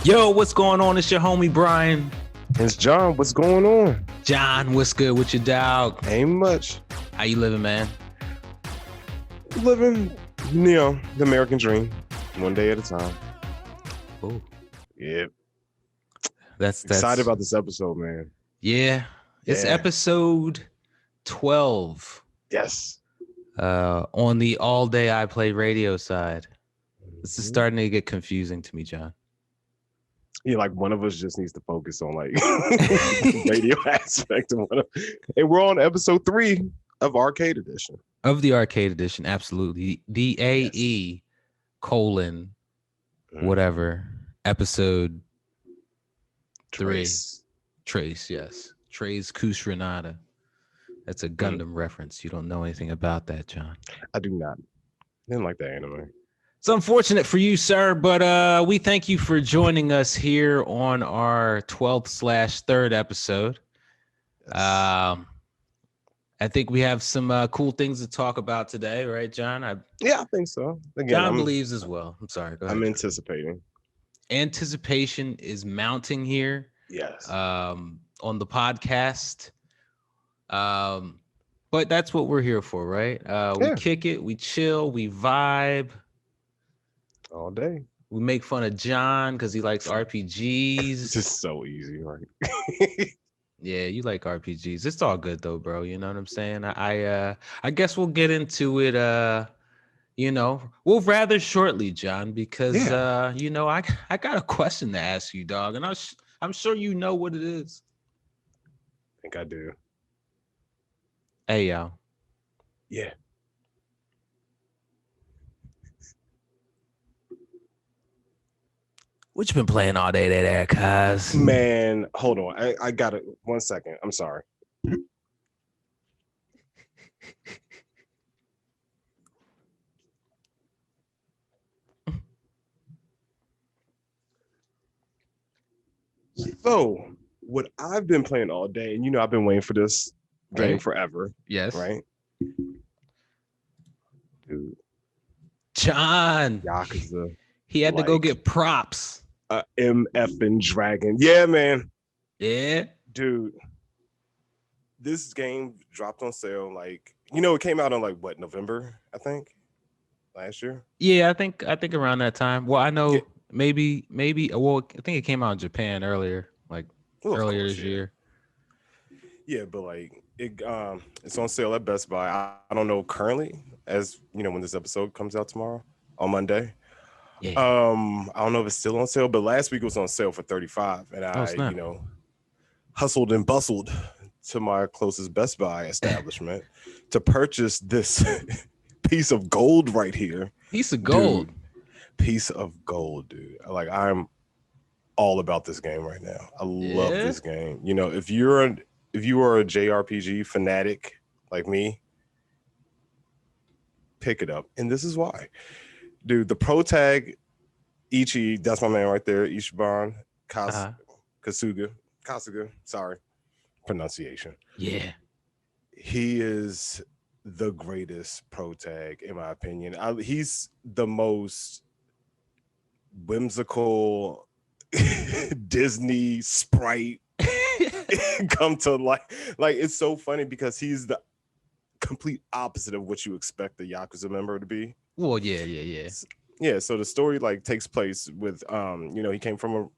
Yo, what's going on? It's your homie Brian. It's John. What's going on? John, what's good with your dog? Ain't much. How you living, man? Living, the American dream, one day at a time. Oh, yeah. That's excited about this episode, man. Yeah, it's episode 12. Yes. On the All Day I Play radio side. This is starting to get confusing to me, John. Yeah, like one of us just needs to focus on like radio aspect of one of, and we're on episode 3 of Arcade Edition. Of the Arcade Edition, absolutely. The AE colon whatever episode 3. Trace, yes. Trace Kus Renata. That's a Gundam reference. You don't know anything about that, John. I do not. I didn't like that anime. It's unfortunate for you, sir, but we thank you for joining us here on our 12/3 episode. I think we have some cool things to talk about today, right, John? I think so. Again, John believes as well. I'm sorry. Go ahead. I'm anticipating. Anticipation is mounting here. Yes. On the podcast. But that's what we're here for, right? We kick it, we chill, we vibe. All day. We make fun of John because he likes RPGs. It's just so easy, right? Yeah, you like RPGs. It's all good though, bro. You know what I'm saying? I guess we'll get into it. We'll rather shortly, John, because I got a question to ask you, dog, and I'm sure you know what it is. I think I do. Hey, yo. Yeah. What you been playing all day there, cuz? Man, hold on. I got it. 1 second. I'm sorry. So, what I've been playing all day, and I've been waiting for this game forever. Yes. Right? Dude. John. Yakuza. He had to go get props. MF and Dragon. Yeah, man. Yeah. Dude. This game dropped on sale it came out on November, I think, last year. Yeah, I think around that time. Well, I know maybe I think it came out in Japan earlier, earlier this year. Yeah, but it's on sale at Best Buy. I don't know currently, as when this episode comes out tomorrow on Monday. Yeah. I don't know if it's still on sale, but last week it was on sale for $35, and I hustled and bustled to my closest Best Buy establishment to purchase this piece of gold right here. Piece of gold. Piece of gold, dude. I'm all about this game right now. I love this game. If you are a JRPG fanatic like me, pick it up, and this is why. Dude, the pro tag, Ichi, that's my man right there, Ichiban Kasuga, sorry, pronunciation. Yeah. He is the greatest pro tag, in my opinion. He's the most whimsical Disney sprite come to life. It's so funny because he's the complete opposite of what you expect the Yakuza member to be. Well, yeah. Yeah, so the story takes place with he came from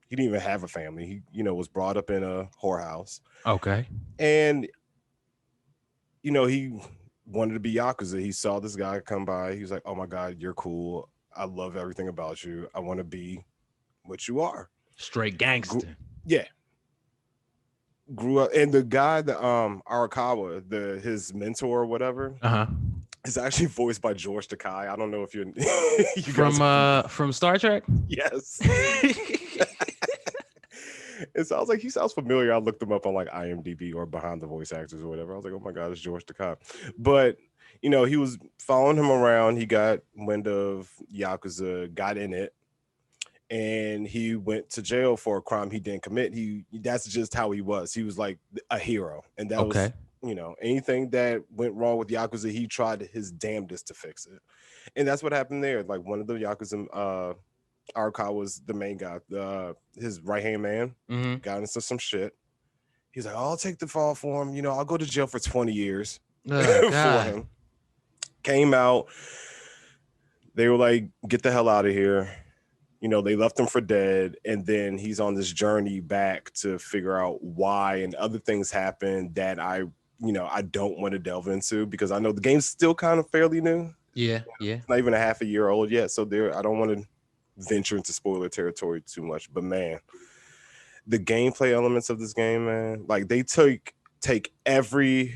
he didn't even have a family. He was brought up in a whorehouse. Okay. And he wanted to be Yakuza. He saw this guy come by. He was like, "Oh my God, you're cool. I love everything about you. I want to be what you are." Straight gangster. Grew up, and the guy, the Arakawa, his mentor or whatever, It's actually voiced by George Takei. I don't know if you from Star Trek. Yes. He sounds familiar. I looked him up on like IMDb or behind the voice actors or whatever. I was like, oh my god, it's George Takei. But he was following him around. He got wind of Yakuza, got in it, and he went to jail for a crime he didn't commit. That's just how he was. He was like a hero, and that was anything that went wrong with Yakuza, he tried his damnedest to fix it. And that's what happened there. Like one of the Yakuza, Arakawa's the main guy, his right-hand man, got into some shit. He's like, I'll take the fall for him. I'll go to jail for 20 years for him. Came out. They were like, get the hell out of here. They left him for dead. And then he's on this journey back to figure out why, and other things happen that I don't want to delve into because I know the game's still kind of fairly new. Yeah. It's not even a half a year old yet. So I don't want to venture into spoiler territory too much. But man, the gameplay elements of this game, man, like they take every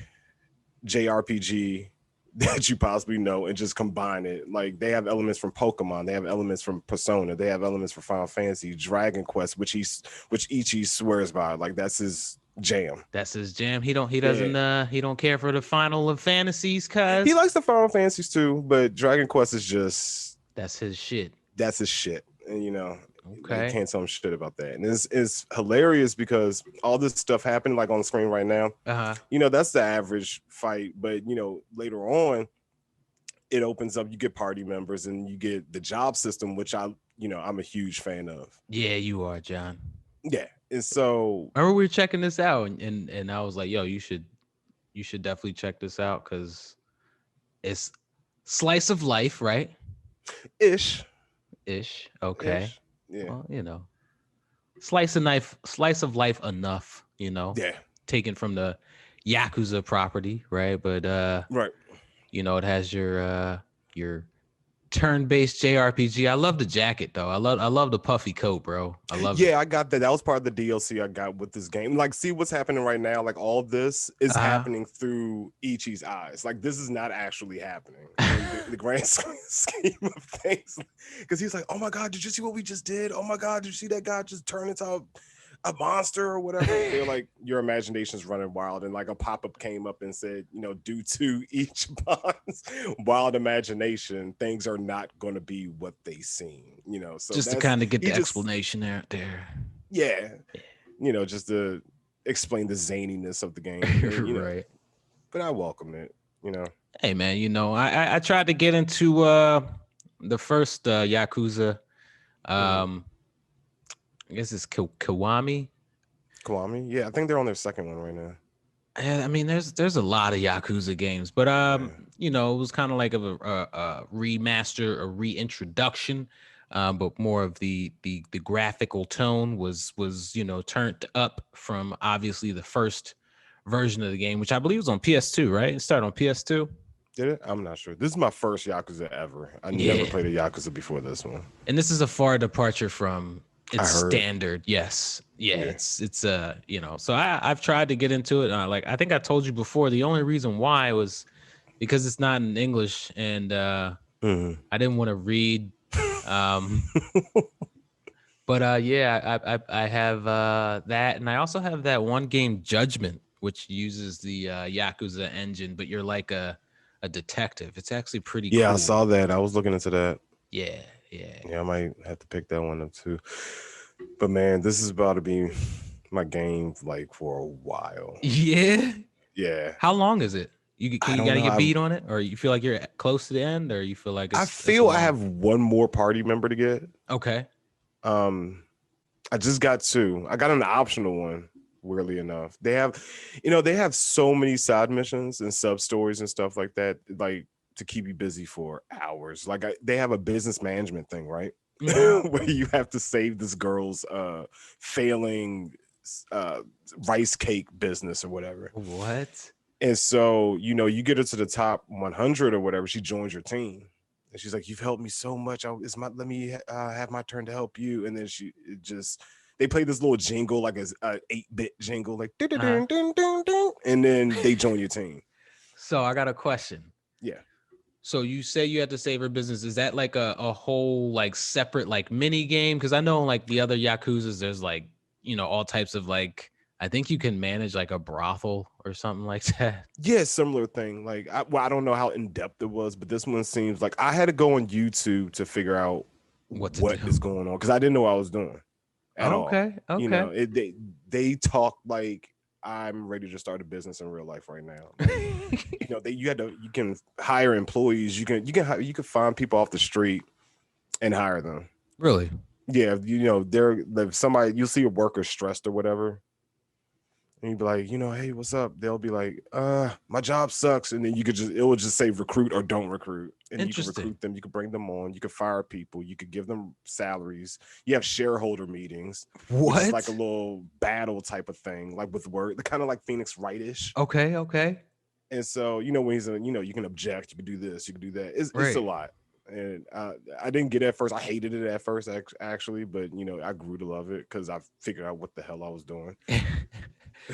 JRPG that you possibly know and just combine it. Like they have elements from Pokemon, they have elements from Persona, they have elements from Final Fantasy, Dragon Quest, which Ichi swears by. Like that's his jam. He don't care for the Final Fantasies, cuz he likes the Final Fantasies too, but Dragon Quest is just that's his shit. And okay, you can't tell him shit about that. And it's hilarious because all this stuff happened like on the screen right now. That's the average fight, but later on it opens up, you get party members and you get the job system, which I'm a huge fan of. Yeah, you are, John. Yeah. And so remember we were checking this out and I was like, yo, you should definitely check this out because it's slice of life, right? Ish. Okay. Ish. Yeah. Well, slice of life enough, Yeah. Taken from the Yakuza property, right? But right. It has your turn-based JRPG. I love the jacket though. I love the puffy coat, bro. I love it. Yeah, I got that. That was part of the DLC I got with this game. Like, see what's happening right now. Like, all this is happening through Ichi's eyes. Like, this is not actually happening in the grand scheme of things. Because he's like, oh my god, did you see what we just did? Oh my god, did you see that guy just turn into a monster or whatever? They're like, your imagination's running wild. And like a pop-up came up and said, due to each bond's wild imagination, things are not going to be what they seem. So just to kind of get the explanation out there. Yeah. Just to explain the zaniness of the game. Right. But I welcome it. Hey man, I tried to get into the first Yakuza. I guess it's Kiwami. Kiwami? Yeah, I think they're on their second one right now. Yeah, I mean, there's a lot of Yakuza games, but it was kind of like a remaster, a reintroduction, but more of the graphical tone was turned up from obviously the first version of the game, which I believe was on PS2, right? It started on PS2. Did it? I'm not sure. This is my first Yakuza ever. I never played a Yakuza before this one. And this is a far departure from its standard. Yes. Yeah. It's so I've tried to get into it. I think I told you before, the only reason why was because it's not in English and I didn't want to read. But I have that, and I also have that one game, Judgment, which uses the Yakuza engine, but you're like a detective. It's actually pretty cool. I saw that. I was looking into that. Yeah, I might have to pick that one up too. But man, this is about to be my game like for a while. Yeah. How long is it? You gotta get beat on it, or you feel like you're close to the end, or you feel like I feel I have one more party member to get. Okay. I just got two. I got an optional one. Weirdly enough, they have so many side missions and sub stories and stuff like that, like to keep you busy for hours. Like they have a business management thing, right? Where you have to save this girl's failing rice cake business or whatever. What? And so you get her to the top 100 or whatever. She joins your team, and she's like, "You've helped me so much. Let me have my turn to help you." And then they play this little jingle, like a 8-bit jingle, like and then they join your team. So I got a question. Yeah. So you say you had to save her business. Is that like a whole like separate like mini game? Because I know like the other Yakuzas, there's like, you know, all types of like, I think you can manage like a brothel or something like that. Yeah, similar thing. Like, I don't know how in depth it was, but this one seems like I had to go on YouTube to figure out What to what is do. going on because I didn't know what I was doing at all. Okay. You Okay. know, they talk like I'm ready to start a business in real life right now. Like, you know, you can hire employees. You can find people off the street and hire them. Really? Yeah, you know, if somebody you'll see a worker stressed or whatever. And you'd be like, you know, hey, what's up? They'll be like, my job sucks. And then it will just say recruit or don't recruit. And you can recruit them, you can bring them on, you can fire people, you could give them salaries. You have shareholder meetings, which is like a little battle type of thing, like with work, kind of like Phoenix Wright-ish. Okay. Okay. And so, you know, when he's in, you know, you can object, you can do this, you can do that. It's a lot. And I didn't get it at first. I hated it at first, actually, but you know, I grew to love it because I figured out what the hell I was doing.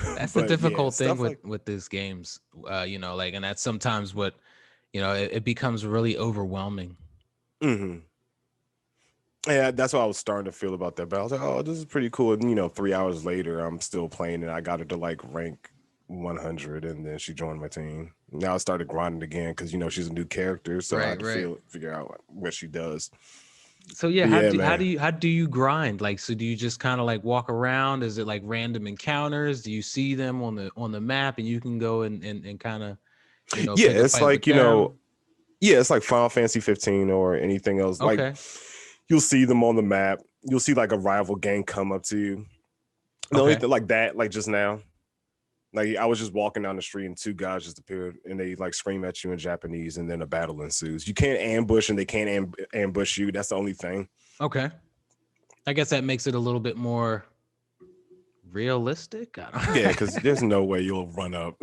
That's the difficult thing with these games, you know, like, and that's sometimes what, you know, it becomes really overwhelming. Mm-hmm. Yeah, that's what I was starting to feel about that. But I was like, oh, this is pretty cool. And, you know, 3 hours later, I'm still playing and I got her to like rank 100 and then she joined my team. Now I started grinding again because, you know, she's a new character. So I had to figure out what she does. So yeah, how do you grind? Like, so do you just kind of like walk around? Is it like random encounters? Do you see them on the map and you can go and kind of, you know, yeah, it's like, you know, yeah, it's like Final Fantasy 15 or anything else. Okay. Like you'll see them on the map. You'll see like a rival gang come up to you. The only thing like that, like just now, like I was just walking down the street and two guys just appeared and they like scream at you in Japanese and then a battle ensues. You can't ambush and they can't ambush you. That's the only thing. Okay. I guess that makes it a little bit more realistic. I don't know. Yeah, because there's no way you'll run up.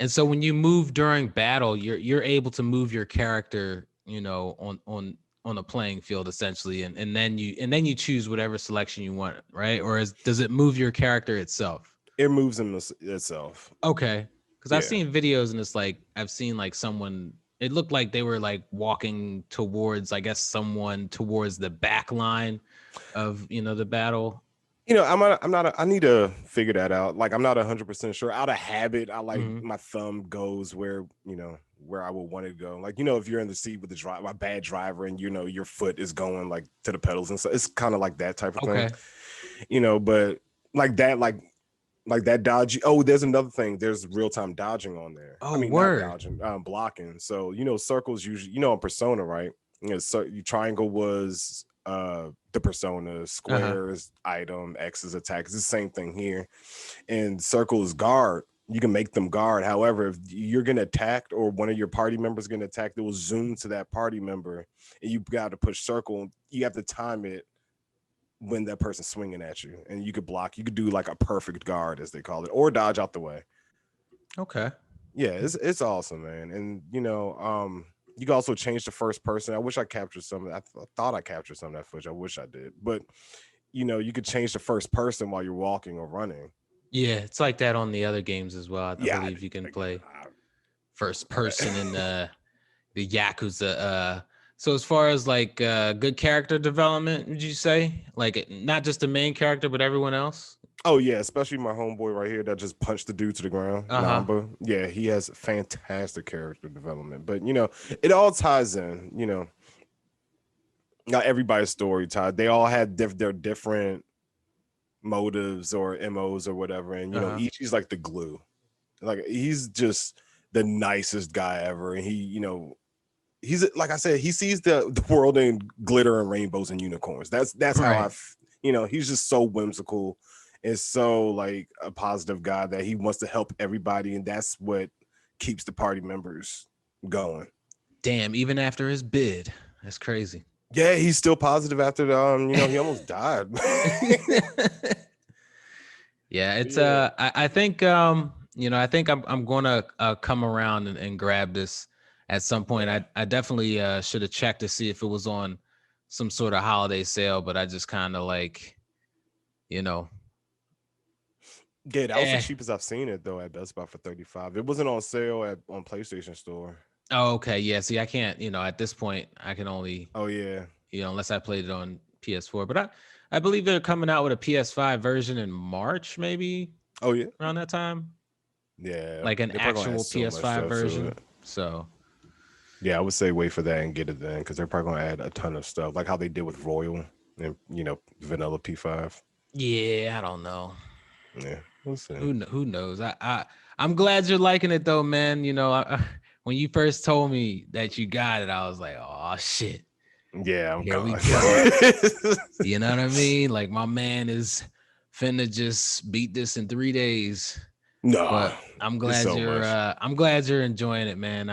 And so when you move during battle, you're able to move your character, you know, on a playing field essentially, and then you choose whatever selection you want, right? Or does it move your character itself? It moves in itself. Okay, because I've seen videos and it's like I've seen like someone. It looked like they were like walking towards, I guess, someone towards the back line of, you know, the battle. You know, I need to figure that out. Like, I'm not 100% sure. Out of habit, I like my thumb goes where, you know, where I would want it to go. Like, you know, if you're in the seat with a bad driver and, you know, your foot is going like to the pedals and so it's kind of like that type of thing, you know, but like that dodge. Oh, there's another thing. There's real-time dodging on there. Oh, I mean, word. not dodging, blocking. So, you know, circles usually, you know, in Persona, right? You know, so triangle was the persona, square is item, X is attack. It's the same thing here. And circle is guard. You can make them guard. However, if you're getting attacked or one of your party members getting attacked, it will zoom to that party member and you got to push circle. You have to time it when that person's swinging at you, and you could block. You could do like a perfect guard, as they call it, or dodge out the way. Okay. Yeah, it's awesome, man. And you know, you can also change the first person. I wish I captured some of that. I thought I captured some of that footage. I wish I did. But you know, you could change the first person while you're walking or running. Yeah, it's like that on the other games as well. I believe you can play first person in the Yakuza. So as far as like good character development, would you say? Like not just the main character, but everyone else? Oh yeah, especially my homeboy right here that just punched the dude to the ground. Namba. Yeah, he has fantastic character development. But you know, it all ties in, you know. Not everybody's story tied. They all had their different motives or MOs or whatever. And you know, Ichi's like the glue. Like he's just the nicest guy ever. And he, you know, he's like I said, he sees the world in glitter and rainbows and unicorns. That's how you know, he's just so whimsical and so like a positive guy that he wants to help everybody, and that's what keeps the party members going. Damn, even after his bid. That's crazy. Yeah, he's still positive after you know, he almost died. Yeah, it's I think you know, I think I'm gonna come around and grab this at some point. I definitely should have checked to see if it was on some sort of holiday sale, but I just kind of like, you know. Yeah, that was the cheapest I've seen it though at Best Buy for $35. It wasn't on sale on PlayStation Store. Oh, okay. Yeah. See, I can't. At this point, I can only. Oh yeah. Unless I played it on PS4. But I believe they're coming out with a PS5 version in March, maybe. Oh yeah. Around that time. Yeah. Like an They're probably gonna add actual so much PS5 stuff to version. it. So. Yeah, I would say wait for that and get it then, because they're probably gonna add a ton of stuff, like how they did with Royal and vanilla P5. Yeah, I don't know. Yeah, we'll see. Who knows? I'm glad you're liking it though, man. When you first told me that you got it, I was like, oh shit. Yeah, I'm Here gone. we go. You know what I mean? Like my man is finna just beat this in 3 days. No, but I'm glad you're enjoying it, man.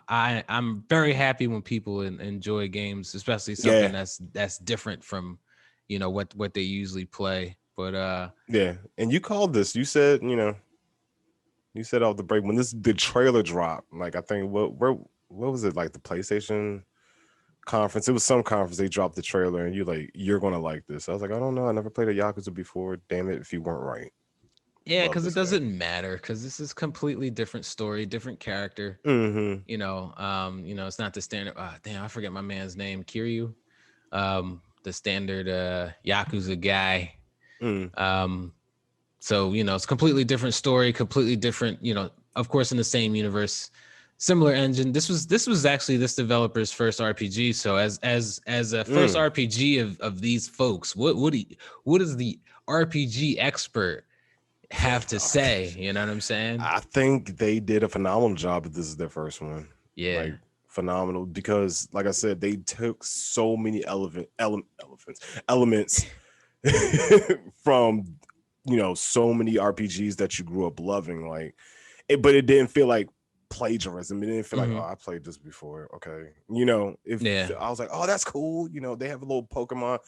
I'm very happy when people enjoy games, especially something that's different from, what they usually play. But yeah, and you called this. You said you said off the break when the trailer dropped. Like I think what was it, like the PlayStation conference? It was some conference. They dropped the trailer, and you're gonna like this. I was like, I don't know. I never played a Yakuza before. Damn it, if you weren't right. yeah, because it doesn't matter, because this is completely different story, different character. Mm-hmm. It's not the standard. Damn, I forget my man's name, Kiryu. The standard Yakuza guy. So it's a completely different story, completely different. Of course, in the same universe, similar engine. This was actually this developer's first RPG. So as a first RPG of these folks, what does the RPG expert have to say? You know what I'm saying? I think they did a phenomenal job. If this is their first one, Yeah, like phenomenal, because like I said, they took so many elements from so many RPGs that you grew up loving, like but it didn't feel like plagiarism. It didn't feel like, oh, I played this before. Okay, I was like, oh, that's cool. They have a little Pokemon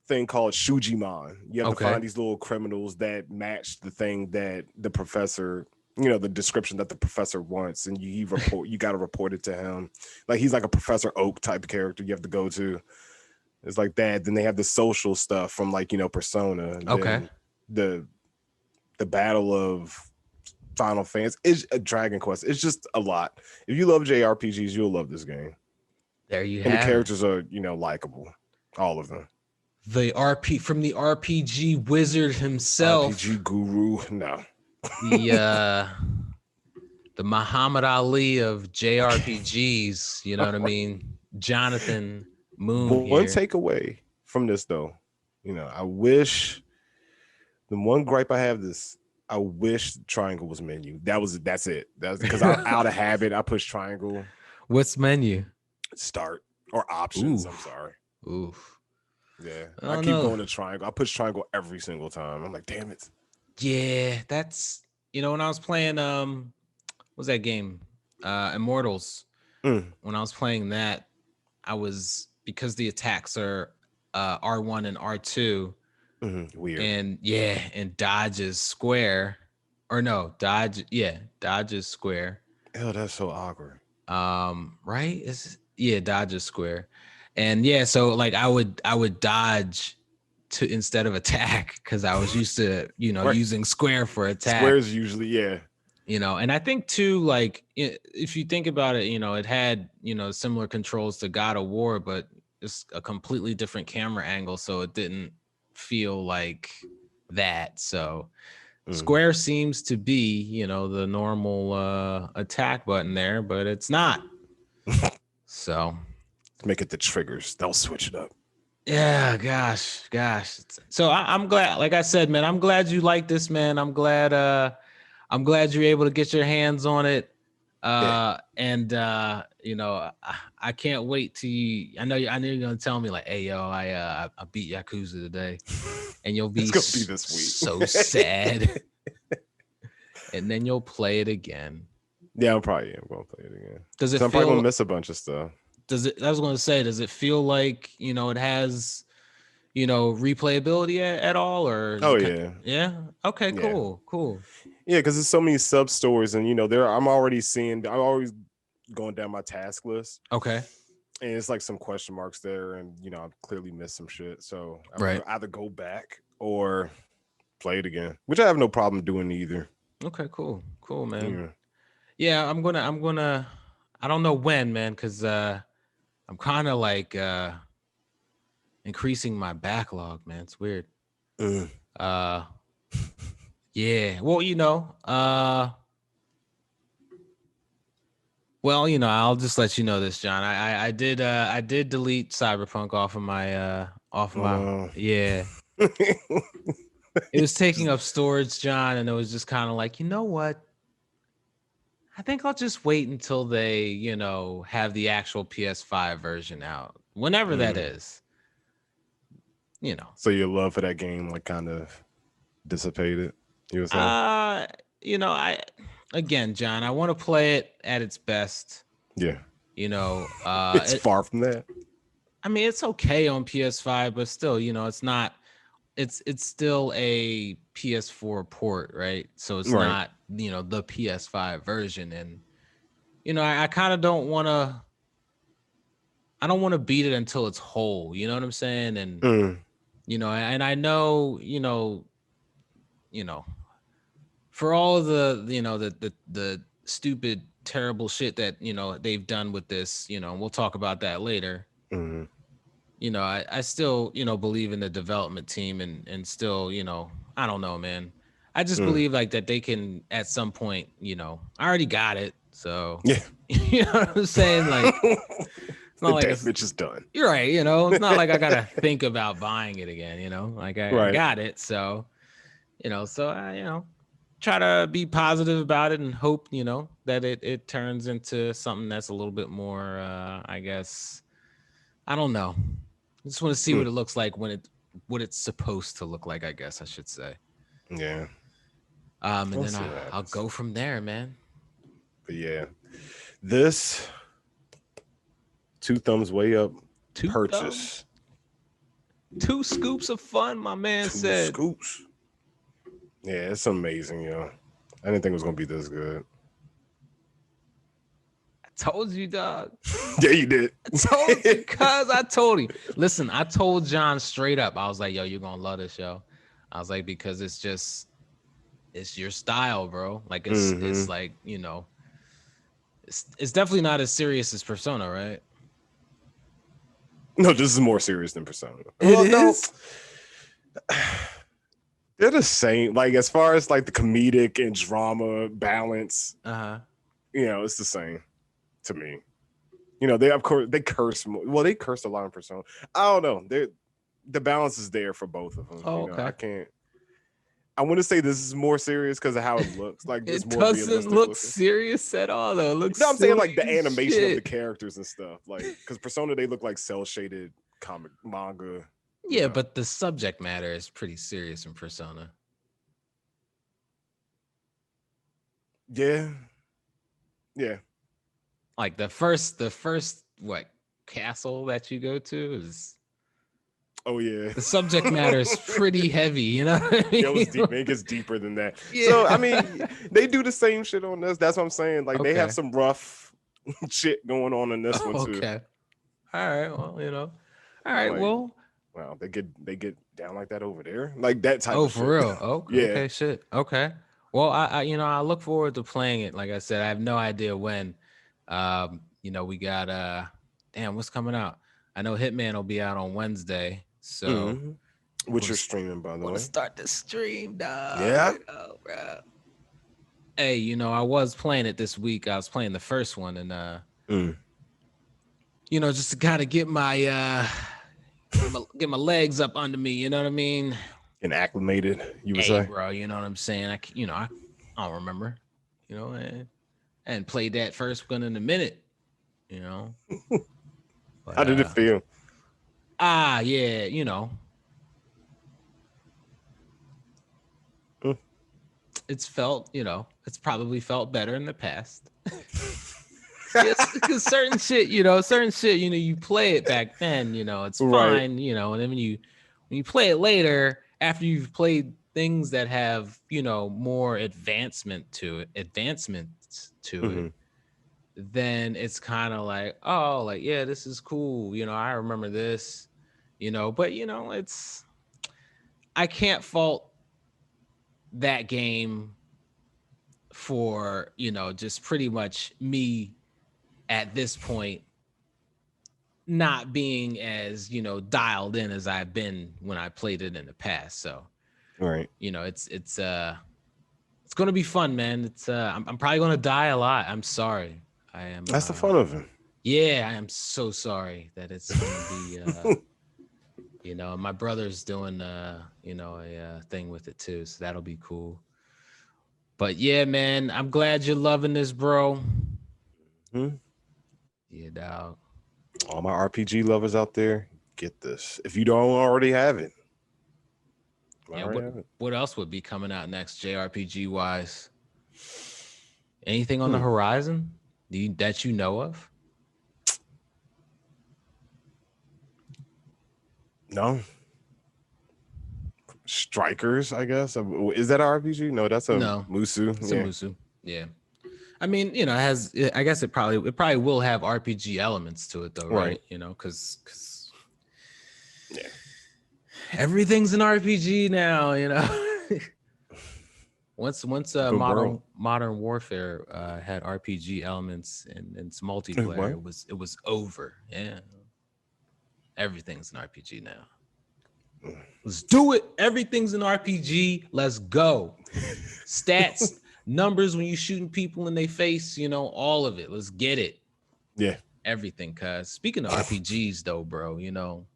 thing called Shujimon. You have to find these little criminals that match the thing that the professor, the description that the professor wants, and you got to report it to him. Like he's like a Professor Oak type character you have to go to. It's like that. Then they have the social stuff from like Persona. Okay. Then the battle of Final Fantasy is a Dragon Quest. It's just a lot. If you love JRPGs, you'll love this game. There you and have the characters are likable, all of them. The RPG wizard himself, RPG guru. No, the Muhammad Ali of JRPGs. You know what I mean? Jonathan Moon. One takeaway from this, though, I wish the one gripe I have this. I wish triangle was menu. That's it. That's because out of habit I push triangle. What's menu? Start or options. Oof. I'm sorry. Oof. Yeah, I keep going to triangle. I push triangle every single time. I'm like, damn it. Yeah, that's when I was playing what was that game? Immortals. When I was playing that, I was, because the attacks are R1 and R2. Weird. And dodge is square. Or no, dodge is square. Oh, that's so awkward. Right? Dodge is square. And so like I would dodge to instead of attack, because I was used to right. using square for attack. Squares usually, and I think too, like if you think about it, it had similar controls to God of War, but it's a completely different camera angle, so it didn't feel like that. So square seems to be the normal attack button there, but it's not. So make it the triggers. They'll switch it up. Yeah, gosh. So I'm glad, like I said, man, I'm glad you like this, man. I'm glad you're able to get your hands on it. And I can't wait to I know you're gonna tell me like, hey yo, I beat Yakuza today, and you'll be, it's gonna be this week. So sad. And then you'll play it again. Yeah, I'm gonna play it again. Does it? I'm probably gonna miss a bunch of stuff. I was gonna say, does it feel like it has replayability at all, or yeah? Okay, cool. Yeah, because there's so many sub stories, and I'm always going down my task list. Okay. And it's like some question marks there, and I've clearly missed some shit. So I'm right. gonna either go back or play it again, which I have no problem doing either. Okay, cool, man. Yeah, I'm gonna I don't know when, man, because I'm kind of like increasing my backlog, man. It's weird. Uh yeah. Well, I'll just let you know this, John. I did delete Cyberpunk off of my yeah. It was taking up storage, John, and it was just kind of like, you know what? I think I'll just wait until they, have the actual PS5 version out, whenever that is. So your love for that game like kind of dissipated, you were saying? Again, John, I want to play it at its best. Yeah. It's far from that. I mean, it's okay on PS5, but still, it's not. It's still a PS4 port, right? So it's not, the PS5 version, and I kind of don't want to. I don't want to beat it until it's whole. You know what I'm saying? And and I know, for all of the, the stupid, terrible shit that they've done with this, and we'll talk about that later. I still, believe in the development team and still, I don't know, man. I just believe like that they can at some point, I already got it. So yeah, you know what I'm saying? Like it's not like damage is done. You're right, it's not like I gotta think about buying it again, like I got it. So, so I, try to be positive about it and hope, that it turns into something that's a little bit more I guess I don't know. I just want to see what it looks like what it's supposed to look like, I guess I should say. Yeah. And then I'll go from there, man. But yeah, this 2 thumbs way up purchase. 2 scoops of fun, my man 2 said. Scoops. Yeah, it's amazing, yo. I didn't think it was gonna be this good. Told you, dog. Yeah, you did. I told you. Listen, I told John straight up. I was like, yo, you're gonna love this show. I was like, because it's your style, bro. Like it's like, it's definitely not as serious as Persona, right? No, this is more serious than Persona. It is? No. They're the same. Like as far as like the comedic and drama balance, it's the same to me. They of course they curse more. Well, they cursed a lot in Persona. I don't know. The balance is there for both of them. Okay. I want to say this is more serious because of how it looks. Like it doesn't look serious at all, though. It looks. No, I'm saying like the animation of the characters and stuff. Like because Persona they look like cell shaded comic manga. Yeah, but the subject matter is pretty serious in Persona. Yeah. Like the first what castle that you go to is. Oh yeah. The subject matter is pretty heavy, you know what I mean? It was deep. It gets deeper than that. Yeah. So I mean, they do the same shit on this. That's what I'm saying. Like they have some rough shit going on in this one too. Okay. All right. Well, All right. Like, well. Wow, they get down like that over there, like that type. Oh, for real? Okay. Yeah. Okay. Shit. Okay. Well, I look forward to playing it. Like I said, I have no idea when. We got what's coming out? I know Hitman will be out on Wednesday. So, which you're streaming, by the way. Start the stream, dog. Yeah. Oh, bro. Hey, I was playing it this week. I was playing the first one, and just to kind of get my get my legs up under me. You know what I mean? And acclimated, you would say, bro. You know what I'm saying? I don't remember. And played that first one in a minute. But, how did it feel? Yeah, it's felt, it's probably felt better in the past. Because certain shit, you play it back then, it's fine, right. And then when you play it later, after you've played things that have, more advancements to it, then it's kind of like, oh, like, yeah, this is cool. I remember this, but I can't fault that game for, just pretty much me at this point not being as, you know, dialed in as I've been when I played it in the past. So, right. You know, it's going to be fun, man. It's I'm probably going to die a lot. I'm sorry. I am. That's the fun of it. Yeah, I am so sorry that it's going to be you know, my brother's doing you know, a thing with it too, so that'll be cool. But yeah, man, I'm glad you're loving this, bro. Yeah, dog. All my RPG lovers out there, get this. If you don't already have it. Yeah, what else would be coming out next JRPG wise? Anything on the horizon that you know of? No. Strikers, I guess. Is that an RPG? No, that's a Musu. It's a Musu. Yeah. I mean, you know, I guess it probably will have RPG elements to it though, right? You know, because yeah, everything's an RPG now, you know. once modern warfare had RPG elements and its multiplayer, it was over. Yeah. Everything's an RPG now. Let's do it. Everything's an RPG. Let's go. Stats, numbers when you're shooting people in their face, you know, all of it. Let's get it. Yeah. Everything. Cause speaking of RPGs though, bro, you know.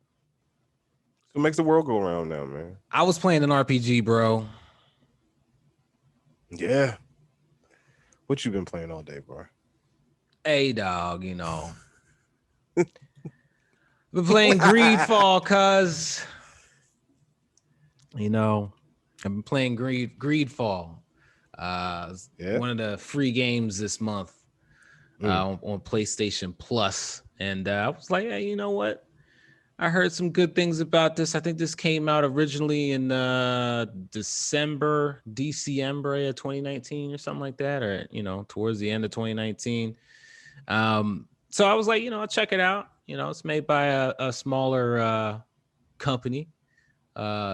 What makes the world go around now, man? I was playing an RPG, bro. Yeah. What you been playing all day, bro? Hey, dog, you know. Been playing Greedfall, cuz. You know, I've been playing Greedfall. One of the free games this month on PlayStation Plus. And I was like, hey, you know what? I heard some good things about this. I think this came out originally in December of 2019 or something like that, or, you know, towards the end of 2019. So I was like, you know, I'll check it out. You know, it's made by a smaller company.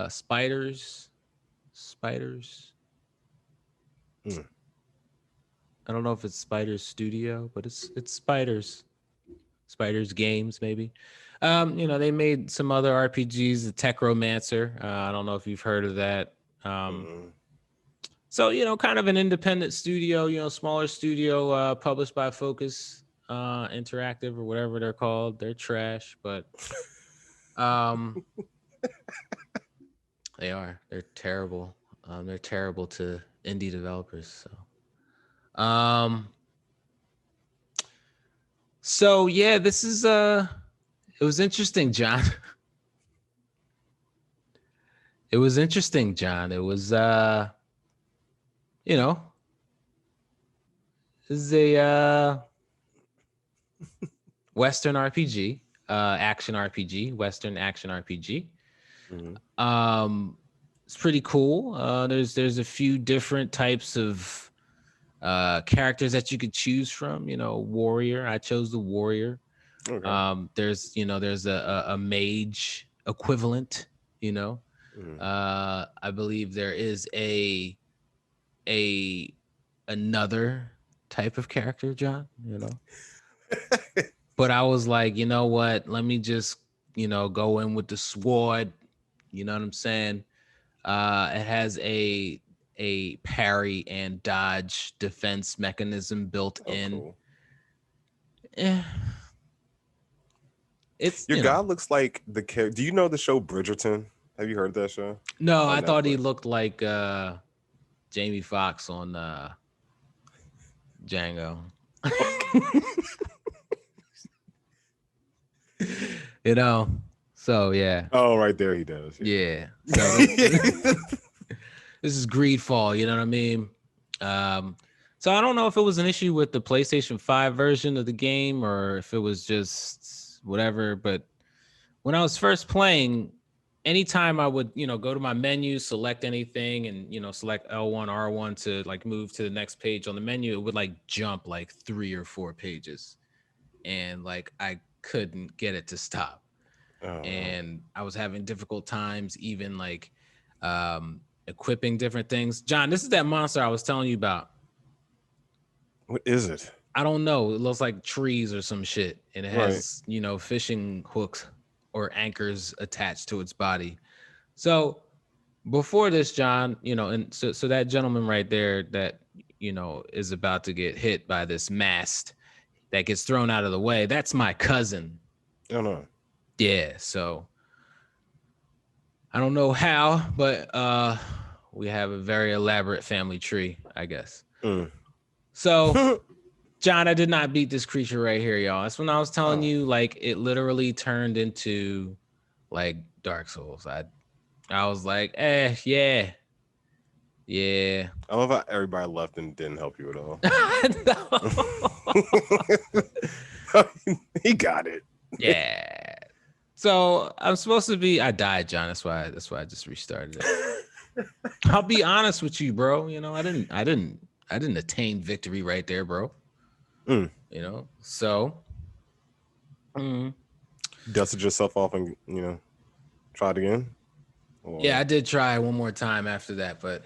Spiders. I don't know if it's Spiders Studio, but it's Spiders Games, maybe. You know, they made some other RPGs, the Techromancer. I don't know if you've heard of that. So, you know, kind of an independent studio, you know, smaller studio, published by Focus Interactive or whatever they're called. They're trash, but they are. They're terrible. They're terrible to indie developers. So yeah, this is it was interesting, John. It was interesting, John. It was you know, this is a Western RPG, action RPG, Western action RPG. It's pretty cool. There's a few different types of characters that you could choose from. You know, warrior. I chose the warrior. Okay. There's a mage equivalent. You know, I believe there is another type of character, John. You know, but I was like, you know what? Let me just, you know, go in with the sword. You know what I'm saying? It has a parry and dodge defense mechanism built in. Cool. Your guy looks like the character. Do you know the show Bridgerton? Have you heard that show? No, I thought he looked like Jamie Foxx on Django. You know, so yeah. Oh, right there he does. Yeah. So this is Greedfall, you know what I mean? So I don't know if it was an issue with the PlayStation 5 version of the game or if it was just whatever, but when I was first playing, anytime I would, you know, go to my menu, select anything and, you know, select L1, R1 to like move to the next page on the menu, it would like jump like 3 or 4 pages. And like I couldn't get it to stop. And I was having difficult times even like equipping different things. John, this is that monster I was telling you about. What is it? I don't know. It looks like trees or some shit, and it has fishing hooks or anchors attached to its body. So before this, John, and so that gentleman right there that is about to get hit by this mast that gets thrown out of the way. That's my cousin. Oh no. Yeah. So I don't know how, but we have a very elaborate family tree, I guess. So. John, I did not beat this creature right here, y'all. That's when I was telling you, like, it literally turned into like Dark Souls. I was like, yeah. I love how everybody left and didn't help you at all. He got it. Yeah. So I'm supposed to be. I died, John. That's why I just restarted it. I'll be honest with you, bro. I didn't attain victory right there, bro. So dusted yourself off and try it again. Or... Yeah, I did try one more time after that, but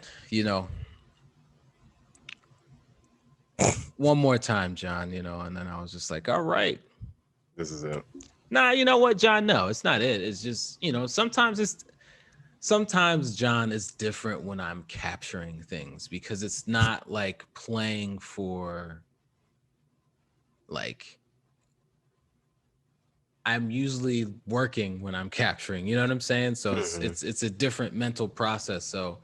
one more time, John. And then I was just like, all right, this is it. Nah, you know what, John? No, it's not it. It's just sometimes John is different when I'm capturing things because it's not like playing for. Like, I'm usually working when I'm capturing, you know what I'm saying? So it's a different mental process. So,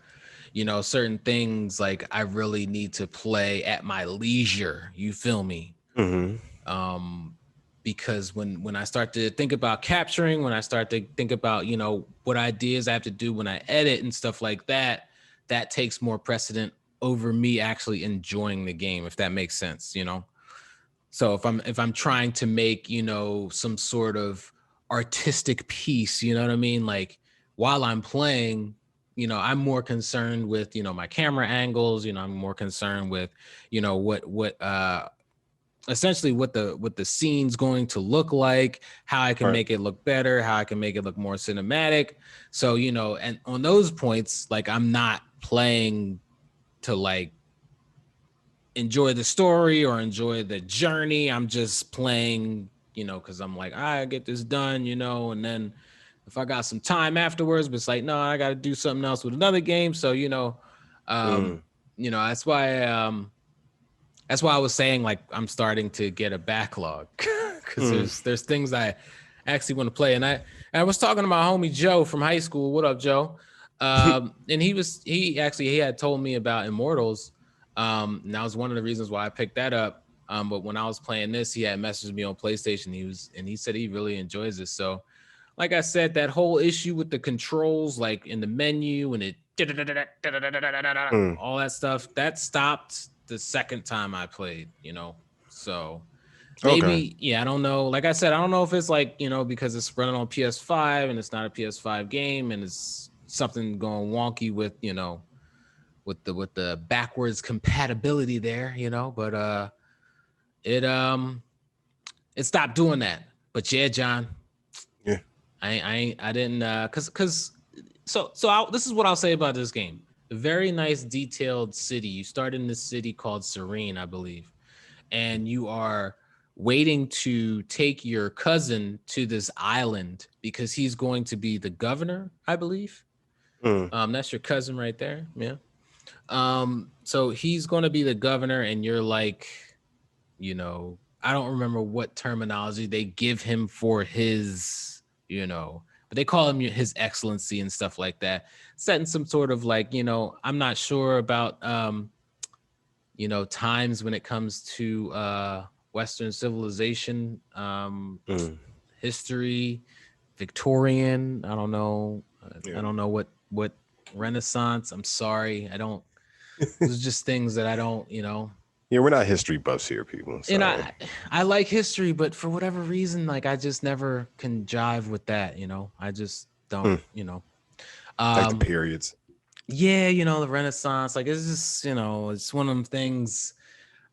certain things like I really need to play at my leisure. You feel me? Because when I start to think about capturing, when I start to think about, what ideas I have to do when I edit and stuff like that, that takes more precedent over me actually enjoying the game, if that makes sense, So if I'm trying to make, some sort of artistic piece, you know what I mean? Like while I'm playing, I'm more concerned with, my camera angles, I'm more concerned with, essentially what the scene's going to look like, how I can make it look better, how I can make it look more cinematic. So, and on those points, like I'm not playing to like enjoy the story or enjoy the journey. I'm just playing, because I'm like, I get this done, and then if I got some time afterwards, but it's like, no, I got to do something else with another game. So, that's why I was saying like I'm starting to get a backlog because there's things I actually want to play. And I was talking to my homie Joe from high school. What up, Joe? And he had told me about Immortals. And that was one of the reasons why I picked that up. But when I was playing this, he had messaged me on PlayStation. He said he really enjoys this. So, like I said, that whole issue with the controls, like in the menu and it all that stuff, that stopped the second time I played. So maybe I don't know. Like I said, I don't know if it's like because it's running on PS5 and it's not a PS5 game and it's something going wonky with with the backwards compatibility there, but it stopped doing that. But yeah, John. Yeah. I didn't cause this is what I'll say about this game. A very nice detailed city. You start in this city called Serene, I believe. And you are waiting to take your cousin to this island because he's going to be the governor, I believe. That's your cousin right there. Yeah. So he's going to be the governor and you're like, I don't remember what terminology they give him for his, but they call him his excellency and stuff like that. Setting some sort of like, I'm not sure about, times when it comes to Western civilization, history, Victorian. I don't know. I don't know what Renaissance. I'm sorry. I don't. Those are just things that I don't. Yeah, we're not history buffs here, people. So. And I like history, but for whatever reason, like I just never can jive with that. I just don't. Like the periods. Yeah, the Renaissance. Like it's just it's one of them things.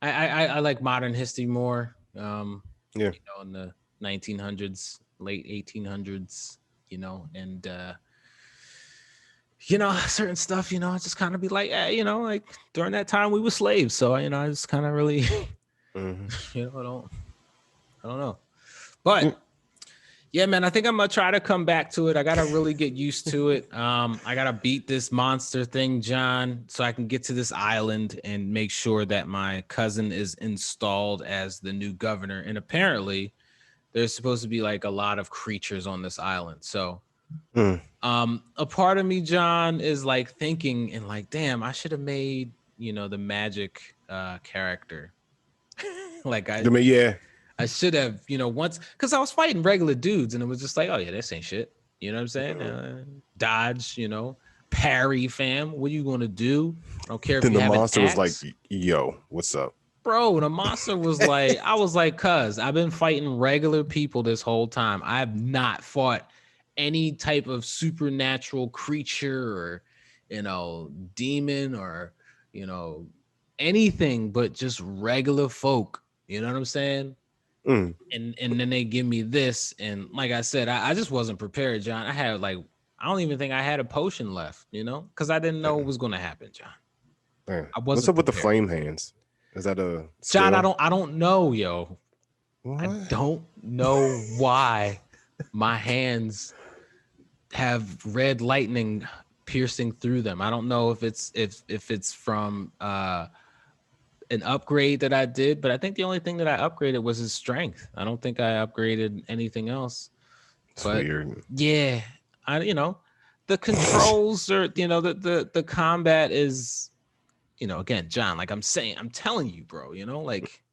I like modern history more. In the 1900s, late 1800s, and certain stuff, just kind of be like, like during that time we were slaves. So, I just kind of really You know, I don't know. But yeah, man, I think I'm gonna try to come back to it. I gotta really get used to it. I gotta beat this monster thing, John, so I can get to this island and make sure that my cousin is installed as the new governor. And apparently, there's supposed to be like a lot of creatures on this island. So, a part of me, John, is like thinking and like, damn, I should have made the magic character. Like I should have, once, because I was fighting regular dudes and it was just like, oh yeah, this ain't shit. You know what I'm saying? Dodge, parry, fam. What are you gonna do? I don't care if then you the have monster an was like, axe. yo, what's up? Bro, the monster was like, I was like, cuz I've been fighting regular people this whole time. I have not fought any type of supernatural creature or, demon or, anything but just regular folk. You know what I'm saying? And then they give me this. And like I said, I just wasn't prepared, John. I don't even think I had a potion left, because I didn't know what was going to happen, John. I wasn't What's up with the prepared. flame hands? Is that a skill? John, skill? I don't know, yo. What? I don't know why my hands have red lightning piercing through them. I don't know if it's from an upgrade that I did, but I think the only thing that I upgraded was his strength. I don't think I upgraded anything else. It's weird. Yeah, the controls are, the combat is, again, John, like I'm telling you, bro, like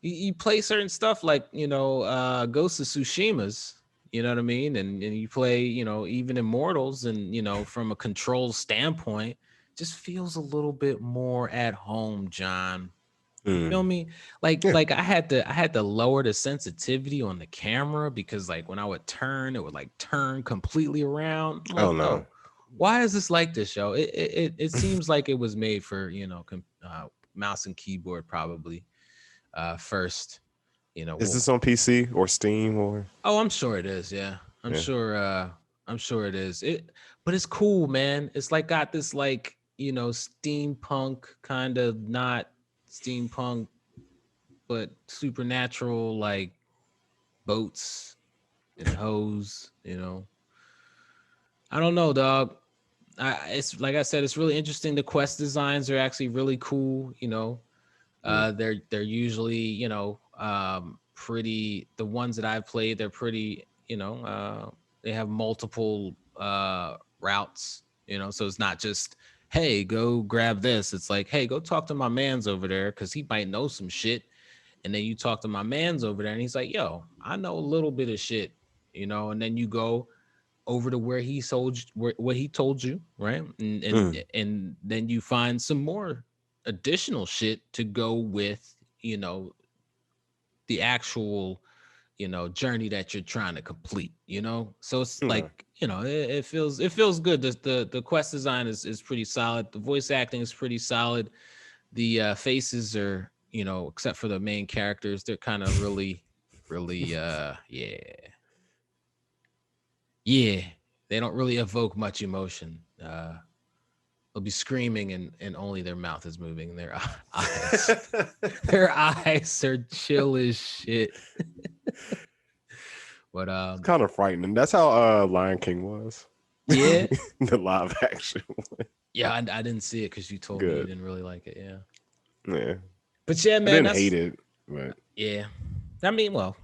you play certain stuff like, Ghost of Tsushima's, you know what I mean? And you play, even Immortals and, from a control standpoint, just feels a little bit more at home, John. You feel me? Like I had to lower the sensitivity on the camera because like when I would turn, it would like turn completely around. I'm like, oh no. Why is this like this, yo? It seems like it was made for, mouse and keyboard probably first. Is this on PC or Steam or? Oh, I'm sure it is. Yeah. I'm sure it is. But it's cool, man. It's like got this like, steampunk kind of, not steampunk, but supernatural, like boats and hoes, I don't know, dog. It's like I said, it's really interesting. The quest designs are actually really cool, they're usually, pretty, the ones that I've played, they're pretty, they have multiple routes, so it's not just, hey, go grab this. It's like, hey, go talk to my man's over there because he might know some shit. And then you talk to my man's over there and he's like, yo, I know a little bit of shit, and then you go over to where he told what he told you, right? And then you find some more additional shit to go with, the actual, journey that you're trying to complete, So it's like, it feels good. The quest design is pretty solid. The voice acting is pretty solid. The faces are, except for the main characters, they're kind of really, yeah, they don't really evoke much emotion. They'll be screaming and only their mouth is moving. Their eyes, their eyes are chill as shit. But it's kind of frightening. That's how Lion King was. Yeah, the live action one. Yeah, I didn't see it because you told me you didn't really like it. Yeah. But yeah, man, I didn't hate it. But yeah, I mean, well,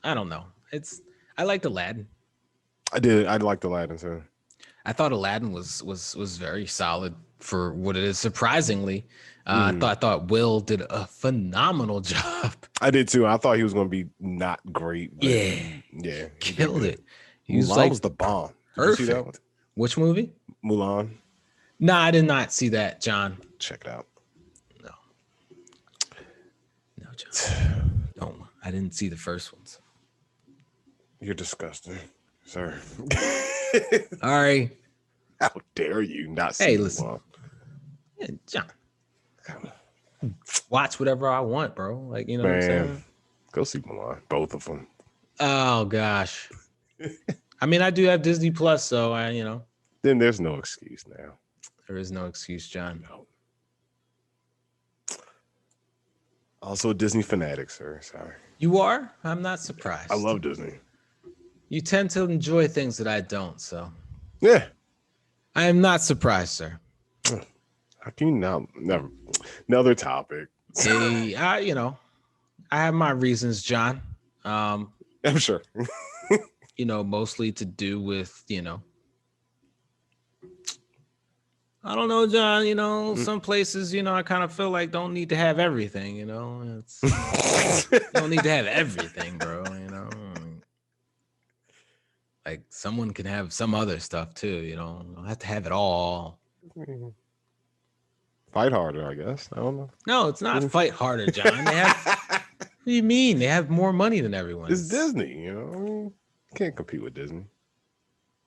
I don't know. I liked Aladdin. I did. I liked Aladdin too. I thought Aladdin was very solid for what it is. Surprisingly, I thought Will did a phenomenal job. I did too. I thought he was going to be not great. But yeah, killed it. He was the bomb. Did you see that one? Which movie? Mulan. No, I did not see that, John. Check it out. No, John. No, I didn't see the first ones. You're disgusting, sir. All right. How dare you not see listen. Yeah, John. Watch whatever I want, bro. Like, you know what I'm saying? Go see Mulan. Both of them. Oh, gosh. I mean, I do have Disney Plus, so Then there's no excuse now. There is no excuse, John. No. Also a Disney fanatic, sir. Sorry. You are? I'm not surprised. I love Disney. You tend to enjoy things that I don't, so. Yeah. I am not surprised, sir. How can you now? Never. Another topic. Hey, I have my reasons, John. I'm sure. Mostly to do with, I don't know, John, some places, I kind of feel like don't need to have everything, it's don't need to have everything, bro, like someone can have some other stuff too, don't have to have it all. Fight harder, I guess. I don't know. No, it's not fight harder, John. They have what do you mean? They have more money than everyone. It's Disney, can't compete with Disney.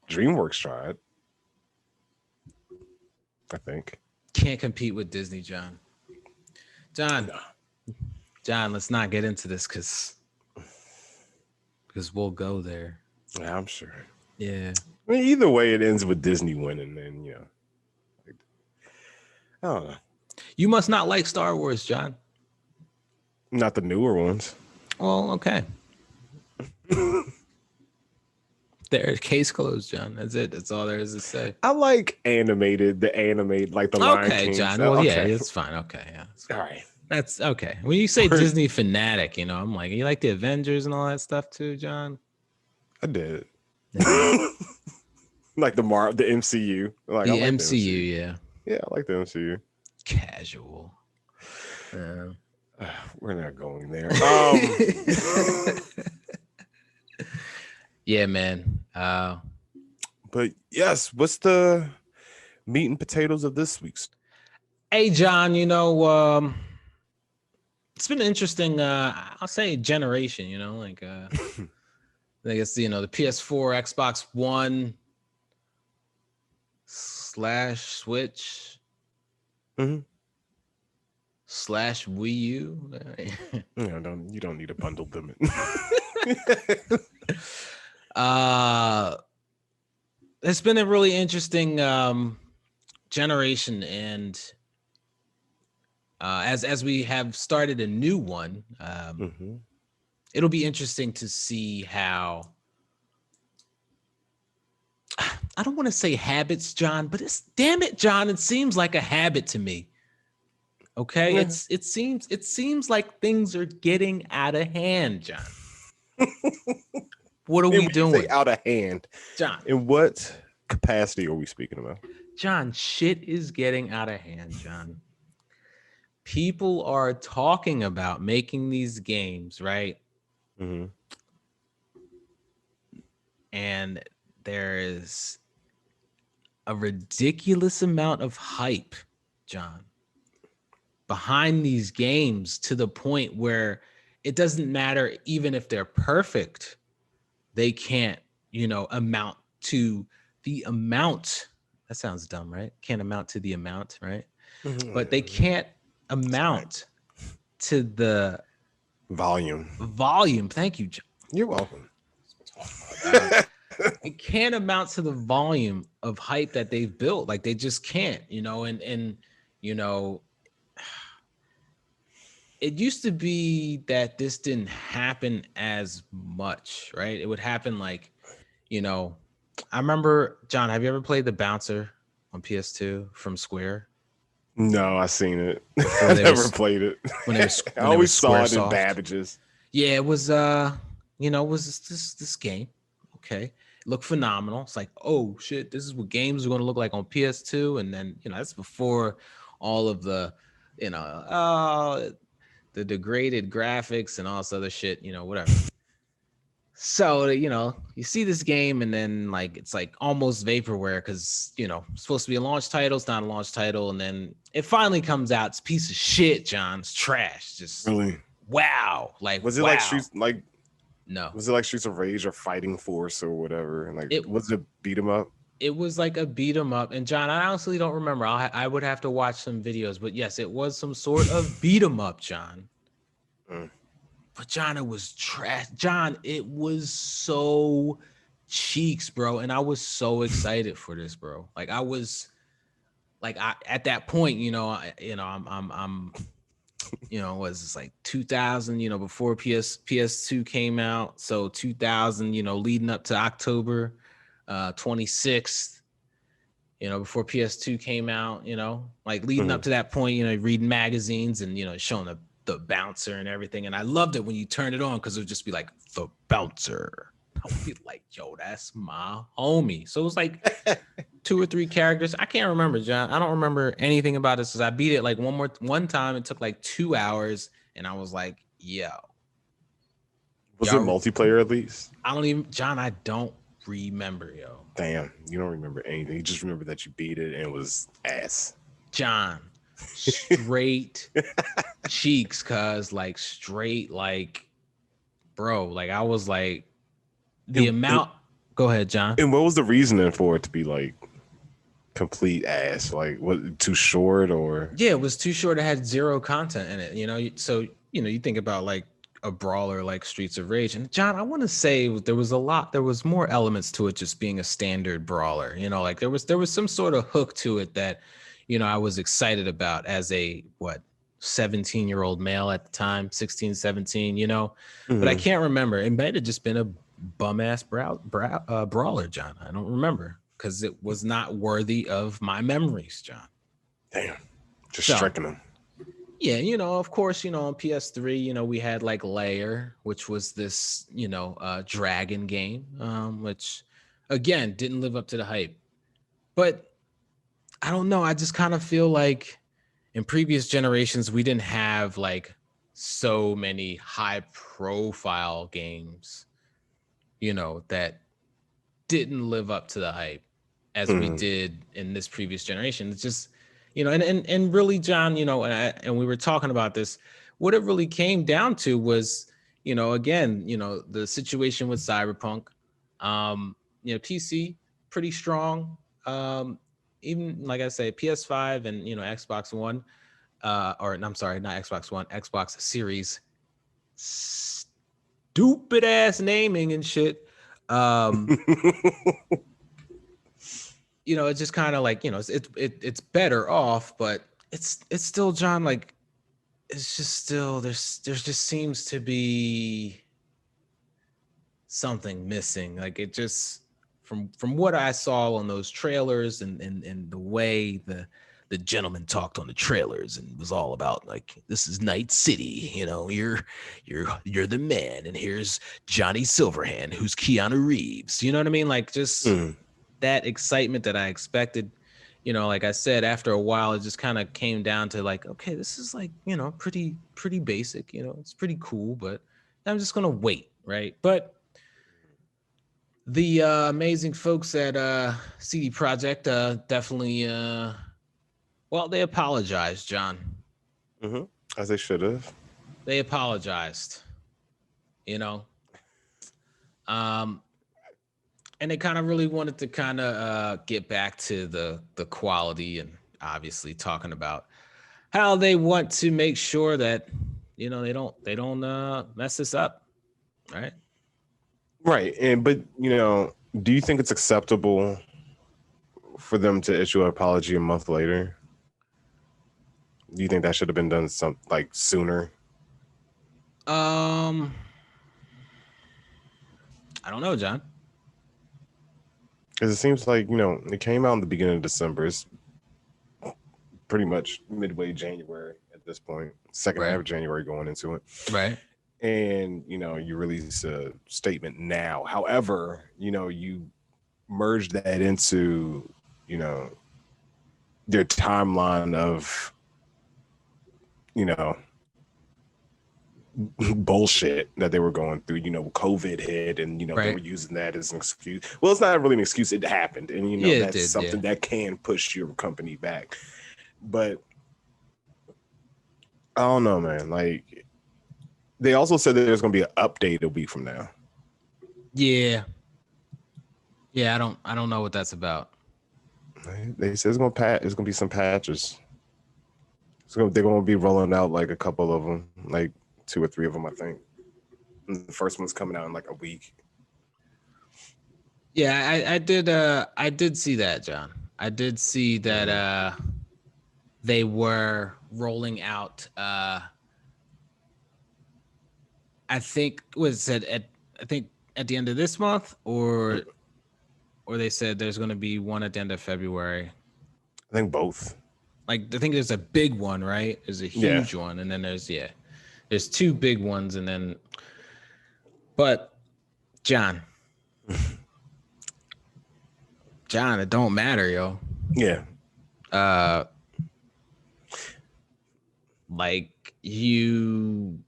DreamWorks tried. I think. Can't compete with Disney, John. John, let's not get into this because we'll go there. Yeah, I'm sure. Yeah. I mean, either way, it ends with Disney winning, and I don't know. You must not like Star Wars, John. Not the newer ones. Well, okay. There, case closed, John. That's it. That's all there is to say. I like the animated, like the Lion King. Okay, John. Well, yeah, it's fine. Okay, yeah. All right. That's okay. When you say Disney fanatic, I'm like, you like the Avengers and all that stuff too, John? I did. Like the MCU. Like the I like MCU, yeah. Yeah, I like the MCU. Casual. We're not going there. Yeah, man. But yes, what's the meat and potatoes of this week's? Hey, John, it's been an interesting, I'll say generation, like, I guess, the PS4, Xbox One / Switch / Wii U. You don't need a bundled limit. It's been a really interesting generation, and as we have started a new one, it'll be interesting to see how, I don't want to say habits, John, but damn it, John, it seems like a habit to me. Okay, yeah. It seems like things are getting out of hand, John. What are we doing? Out of hand, John. In what capacity are we speaking about? John, shit is getting out of hand, John. People are talking about making these games, right? And there is a ridiculous amount of hype, John, behind these games, to the point where it doesn't matter even if they're perfect. They can't, amount to the amount. That sounds dumb, right? Can't amount to the amount, right? But they can't amount to the volume. Thank you, John. You're welcome. It can't amount to the volume of hype that they've built. Like, they just can't, and it used to be that this didn't happen as much, right? It would happen like, I remember, John, have you ever played the bouncer on PS2 from Square? No, I seen it. I never played it. I always saw it in Babbage's. Yeah, it was it was this game. Okay. It looked phenomenal. It's like, oh shit, this is what games are going to look like on PS2. And then, that's before all of the, the degraded graphics and all this other shit, whatever. So, you see this game, and then like it's like almost vaporware because, it's supposed to be a launch title. It's not a launch title. And then it finally comes out. It's a piece of shit, John. It's trash. Just really? Wow. Like, was it like Streets, like, no. Was it like Streets of Rage or Fighting Force or whatever? And like, was it beat 'em up? It was like a beat 'em up. And John, I honestly don't remember. I would have to watch some videos, but yes, it was some sort of beat 'em up, John. But John, it was trash. John, it was so cheeks, bro. And I was so excited for this, bro. Like, I was like, at that point, I'm was this like 2000, before PS2 came out. So 2000, leading up to October 26th, before PS2 came out, like leading up to that point, reading magazines and, showing the bouncer and everything. And I loved it when you turned it on because it would just be like the bouncer. I would be like, yo, that's my homie. So it was like 2 or 3 characters. I can't remember, John. I don't remember anything about this because I beat it like one time. It took like 2 hours, and I was like, yo. Was it multiplayer at least? John, I don't remember, yo. Damn, you don't remember anything. You just remember that you beat it and it was ass. John, straight cheeks, cuz like straight, like, bro, like I was like, go ahead, John. And what was the reasoning for it to be like complete ass? Like, what, too short or? Yeah, it was too short. It had 0 content in it, so you think about like a brawler like Streets of Rage, and John, I want to say there was more elements to it just being a standard brawler, like there was some sort of hook to it that I was excited about as a 17-year-old male at the time, 16, 17, but I can't remember. It might have just been a bum ass brawler, John. I don't remember because it was not worthy of my memories, John. Damn, just striking them. Yeah, of course, on PS3, we had like Lair, which was this, dragon game, which again didn't live up to the hype. But I don't know. I just kind of feel like in previous generations, we didn't have like so many high profile games, that didn't live up to the hype as we did in this previous generation. It's just, and really, John, and we were talking about this, what it really came down to was, again, the situation with Cyberpunk, PC pretty strong. Even like I say, PS5 and, Xbox One, or I'm sorry, not Xbox One, Xbox Series, stupid ass naming and shit. It's just kind of like, it's better off, but it's still, John, like, it's just still, there's just seems to be something missing. Like it just, from what I saw on those trailers and the way the gentleman talked on the trailers and was all about like, this is Night City, you're the man, and here's Johnny Silverhand, who's Keanu Reeves. You know what I mean? Like just that excitement that I expected, like I said, after a while, it just kind of came down to like, okay, this is like, pretty basic, it's pretty cool, but I'm just going to wait. Right. But the amazing folks at CD Projekt definitely, they apologized, John. As they should have. They apologized, and they kind of really wanted to kind of get back to the quality, and obviously talking about how they want to make sure that, they don't mess this up. Right. Right. But do you think it's acceptable for them to issue an apology a month later? Do you think that should have been done sooner? I don't know, John. Because it seems like, it came out in the beginning of December. It's pretty much midway January at this point. Second half of January going into it. Right. And, you release a statement now. However, you merge that into, their timeline of, bullshit that they were going through. COVID hit, and they were using that as an excuse. Well, it's not really an excuse. It happened, and that's something that can push your company back. But I don't know, man. Like, they also said that there's going to be an update a week from now. Yeah. I don't know what that's about. They said it's going to be some patches. They're going to be rolling out like a couple of them, like 2 or 3 of them, I think. And the first one's coming out in like a week. Yeah, I did see that, John. I did see that they were rolling out I think was said at the end of this month, or they said there's going to be one at the end of February. I think both. Like, I think there's a big one, right? There's a huge one, and then there's two big ones, and then. But John, it don't matter, yo. Yeah. Like you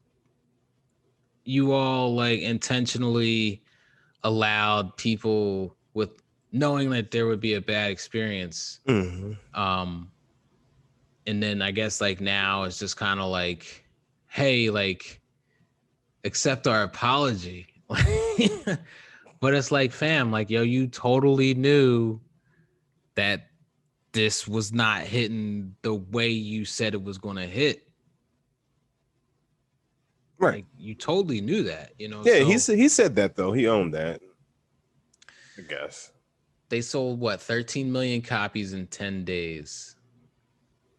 all like intentionally allowed people with knowing that there would be a bad experience. Mm-hmm. And then I guess like now it's just kind of like, hey, like accept our apology. But it's like, fam, like, yo, you totally knew that this was not hitting the way you said it was going to hit. Right. Like, you totally knew that, you know? Yeah, so, he said that, though. He owned that, I guess. They sold, what, 13 million copies in 10 days,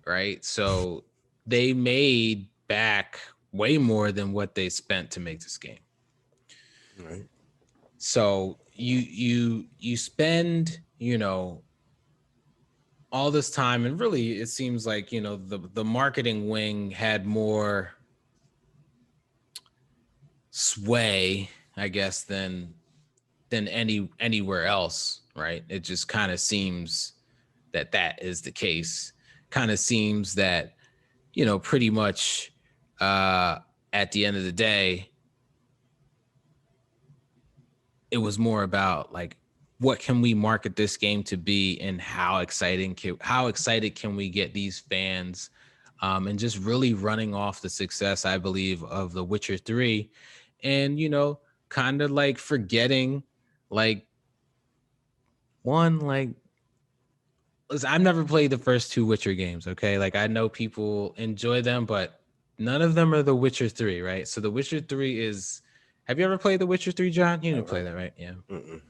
right? So they made back way more than what they spent to make this game. Right. So you spend, you know, all this time, and really it seems like, you know, the marketing wing had more sway, I guess, than anywhere else, right? It just kind of seems that is the case. Kind of seems that, you know, pretty much at the end of the day, it was more about like, what can we market this game to be, and how excited can we get these fans, and just really running off the success, I believe, of The Witcher 3, and, you know, kind of like forgetting, like, one, like, listen, I've never played the first two Witcher games, okay? Like, I know people enjoy them, but none of them are The Witcher 3, right? So The Witcher 3 is... Have you ever played The Witcher 3, John? You didn't play that, right? Yeah. Mm-mm.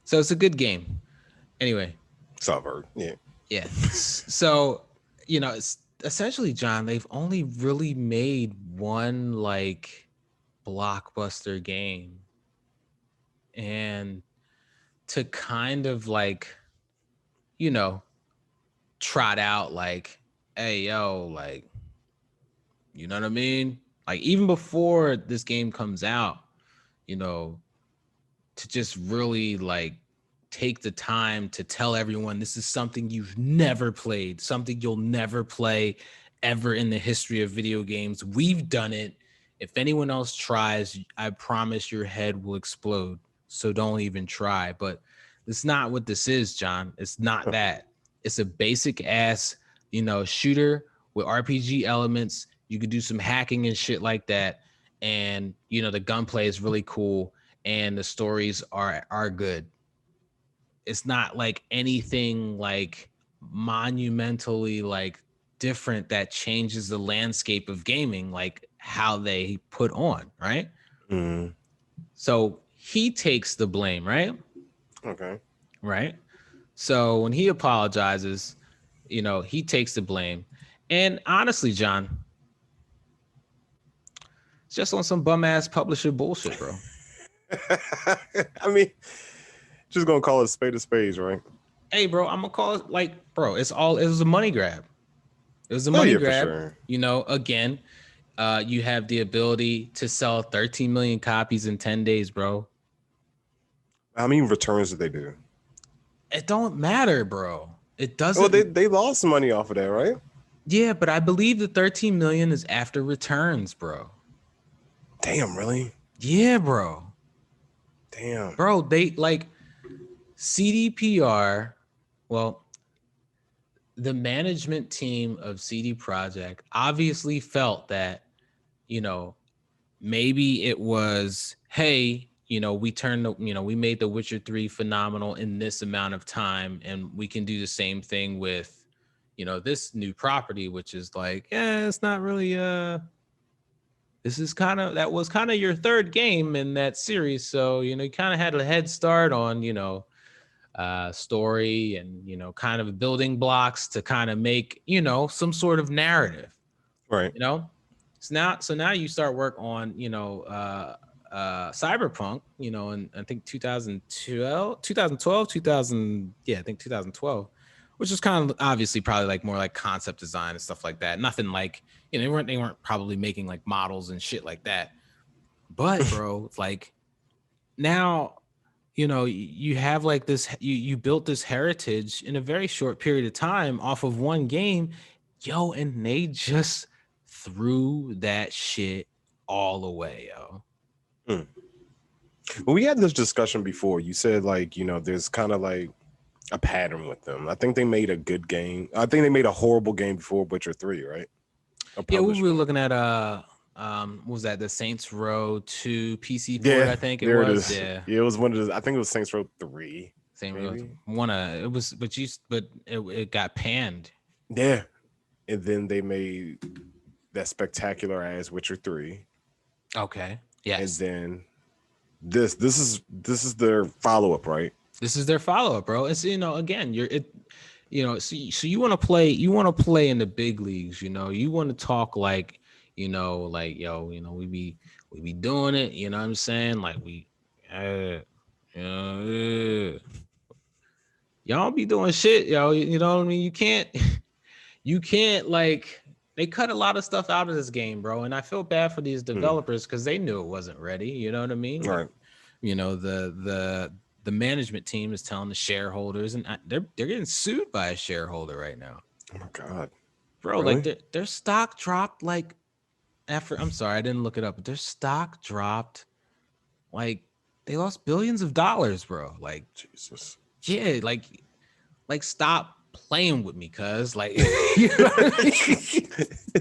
So it's a good game. Anyway. Solver, yeah. Yeah. So, you know, it's essentially, John, they've only really made one, like, blockbuster game. And to kind of, like, you know, trot out, like, hey, yo, like, you know what I mean? Like, even before this game comes out, you know, to just really, like, take the time to tell everyone this is something you've never played, something you'll never play ever in the history of video games. We've done it. If anyone else tries, I promise your head will explode. So don't even try. But it's not what this is, John. It's not that. It's a basic ass, you know, shooter with RPG elements. You could do some hacking and shit like that. And, you know, the gunplay is really cool, and the stories are good. It's not like anything like monumentally like different that changes the landscape of gaming, like how they put on, right? Mm. So he takes the blame, right? Okay. Right. So when he apologizes, you know, he takes the blame. And honestly, John, it's just on some bum ass publisher bullshit, bro. I mean, just gonna call it a spade, right? Hey, bro, I'm gonna call it like, bro, it was a money grab. It was a money grab. For sure. You know, again, you have the ability to sell 13 million copies in 10 days, bro. How many returns did they do? It don't matter, bro. It doesn't. Well, they lost money off of that, right? Yeah, but I believe the 13 million is after returns, bro. Damn, really? Yeah, bro. Damn. Bro, they like CDPR. Well, the management team of CD Projekt obviously felt that, you know, maybe it was, hey, you know, we made The Witcher 3 phenomenal in this amount of time, and we can do the same thing with, you know, this new property, which is like, yeah, it's not really, this is that was kind of your third game in that series. So, you know, you kind of had a head start on, you know, story and, you know, kind of building blocks to kind of make, you know, some sort of narrative. Right. So now you start work on, Cyberpunk, and I think 2012, which is kind of obviously probably like more like concept design and stuff like that. Nothing like, they weren't probably making like models and shit like that. But bro, it's like now, you have like this, you built this heritage in a very short period of time off of one game, and they just threw that shit all away, yo. Well, we had this discussion before. You said like, there's kind of like a pattern with them. I think they made a good game. I think they made a horrible game before Witcher 3, right? Yeah, we were looking at what was that, the Saints Row 2 PC port? I think it was. is. Yeah, it was one of the, I think it was Saints Row 3. Same one. It was, but it got panned. Yeah, and then they made that spectacular ass Witcher 3. Okay. Yes. And then this is their follow-up, right? This is their follow-up, bro. It's, again, so you want to play in the big leagues, you want to talk like, we be doing it, you know what I'm saying? Like y'all be doing shit, yo, you know what I mean? You can't like, they cut a lot of stuff out of this game, bro. And I feel bad for these developers because they knew it wasn't ready. You know what I mean? Right. The management team is telling the shareholders, and they're getting sued by a shareholder right now. Oh my God, bro! Really? Like their stock dropped like after. I'm sorry, I didn't look it up, but their stock dropped like they lost billions of dollars, bro. Like Jesus. Yeah, like stop playing with me, cuz like you know what I mean?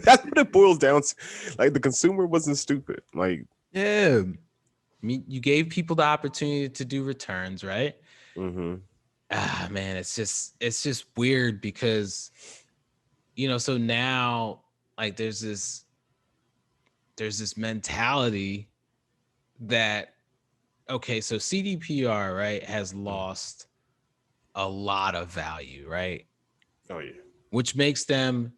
That's what it boils down to. Like the consumer wasn't stupid. Like yeah. I mean, you gave people the opportunity to do returns, right? Mm-hmm. Man, it's just weird because, so now like there's this mentality that, okay, so CDPR, right, has lost a lot of value, right? Oh yeah. Which makes them,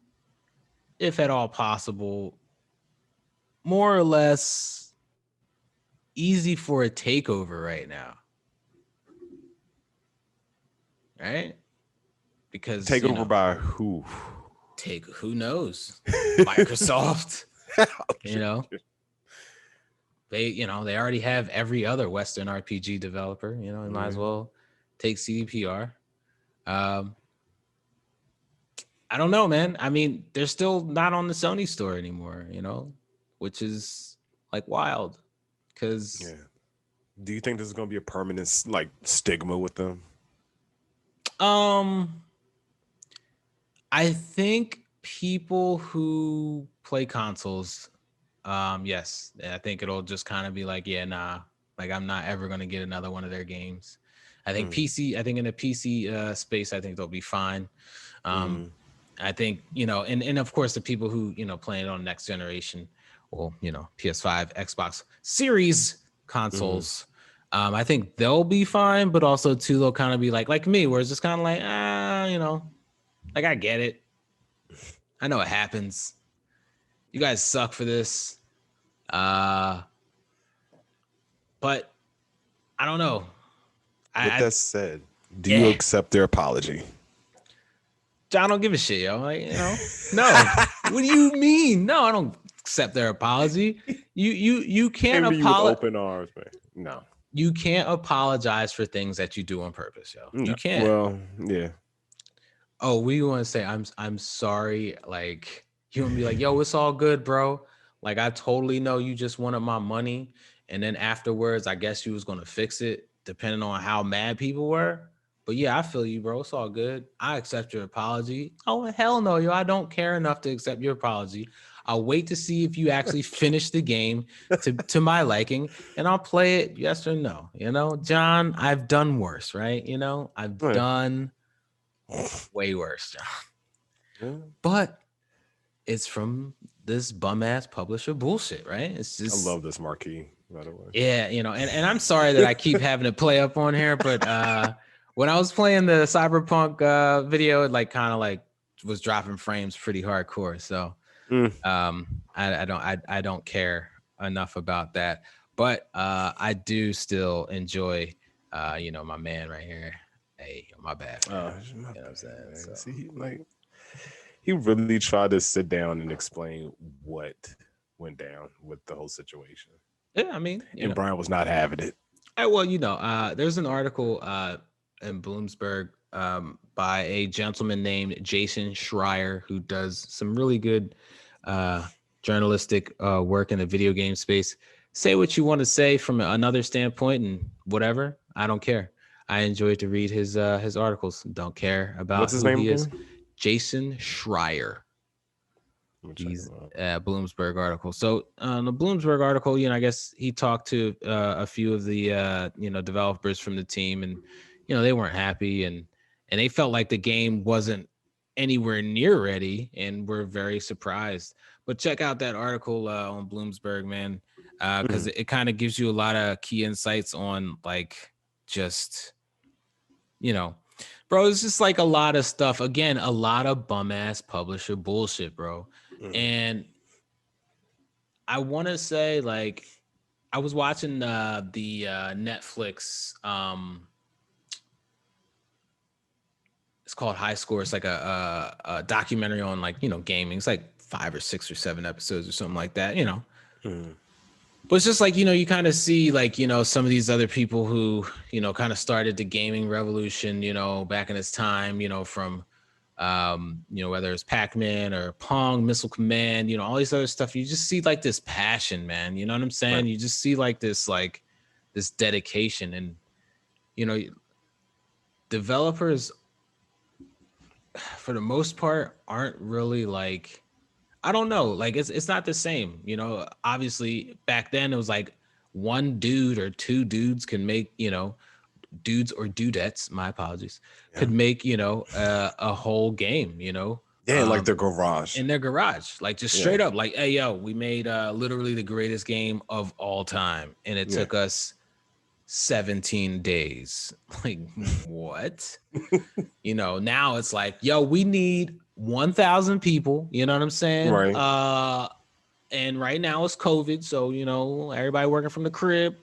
if at all possible, more or less easy for a takeover right now, right? Because takeover by who? Who knows? Microsoft. They already have every other Western RPG developer. They might as well take CDPR. I don't know, man. I mean, they're still not on the Sony store anymore. Which is like wild. Because do you think this is going to be a permanent like stigma with them? I think people who play consoles, yes, I think it'll just kind of be like, yeah, nah, like I'm not ever going to get another one of their games. I think PC, I think in the PC space, I think they'll be fine. I think, and of course the people who, playing it on next generation, well, PS5, Xbox Series consoles, I think they'll be fine, but also too, they'll kind of be like me, where it's just kind of like, like I get it. I know it happens. You guys suck for this. But I don't know. With that said, do you accept their apology? I don't give a shit, yo. Like, no. What do you mean? No, I don't accept their apology. You can't apologize. Open arms, man. No. You can't apologize for things that you do on purpose, yo. No. You can't. Well, yeah. Oh, we want to say I'm sorry. Like, you want to be like, yo, it's all good, bro. Like, I totally know you just wanted my money, and then afterwards, I guess you was gonna fix it, depending on how mad people were. But yeah, I feel you, bro. It's all good. I accept your apology. Oh, hell no, yo. I don't care enough to accept your apology. I'll wait to see if you actually finish the game to my liking, and I'll play it, yes or no. John, I've done worse, right? I've done way worse, John. But it's from this bum-ass publisher bullshit, right? It's just, I love this marquee, by the way. Yeah, and I'm sorry that I keep having to play up on here, but when I was playing the Cyberpunk video, it like kind of like was dropping frames pretty hardcore. So I don't care enough about that. But I do still enjoy my man right here. Hey, my bad. Man. You know what I'm saying? So. See, he really tried to sit down and explain what went down with the whole situation. Yeah, I mean, and Brian was not having it. Well, there's an article in Bloomsburg by a gentleman named Jason Schreier who does some really good journalistic work in the video game space. Say what you want to say from another standpoint and whatever. I don't care. I enjoy to read his articles. Don't care about what's his name he again? is. Jason Schreier. He's Bloomsburg article. So the Bloomsburg article, I guess he talked to a few of the developers from the team, and they weren't happy, and they felt like the game wasn't anywhere near ready, and were very surprised. But check out that article on Bloomsburg, man, because it kind of gives you a lot of key insights on just bro, it's just like a lot of stuff. Again, a lot of bum ass publisher bullshit, bro. And I want to say, I was watching the Netflix. It's called High Score. It's like a documentary on gaming. It's like 5 or 6 or 7 episodes or something like that. But it's just you kind of see some of these other people who kind of started the gaming revolution back in its time from whether it's Pac-Man or Pong, Missile Command, all these other stuff. You just see this passion, man. You know what I'm saying? Right. You just see this dedication, and developers for the most part aren't really I don't know. It's not the same, obviously back then it was one dude or 2 dudes can make, dudes or dudettes, my apologies, could make, a whole game, Yeah, their garage. In their garage. Just straight up, hey, yo, we made literally the greatest game of all time. And it took us 17 days. What? Now it's yo, we need 1,000 people. You know what I'm saying? Right. And right now it's COVID. So, everybody working from the crib.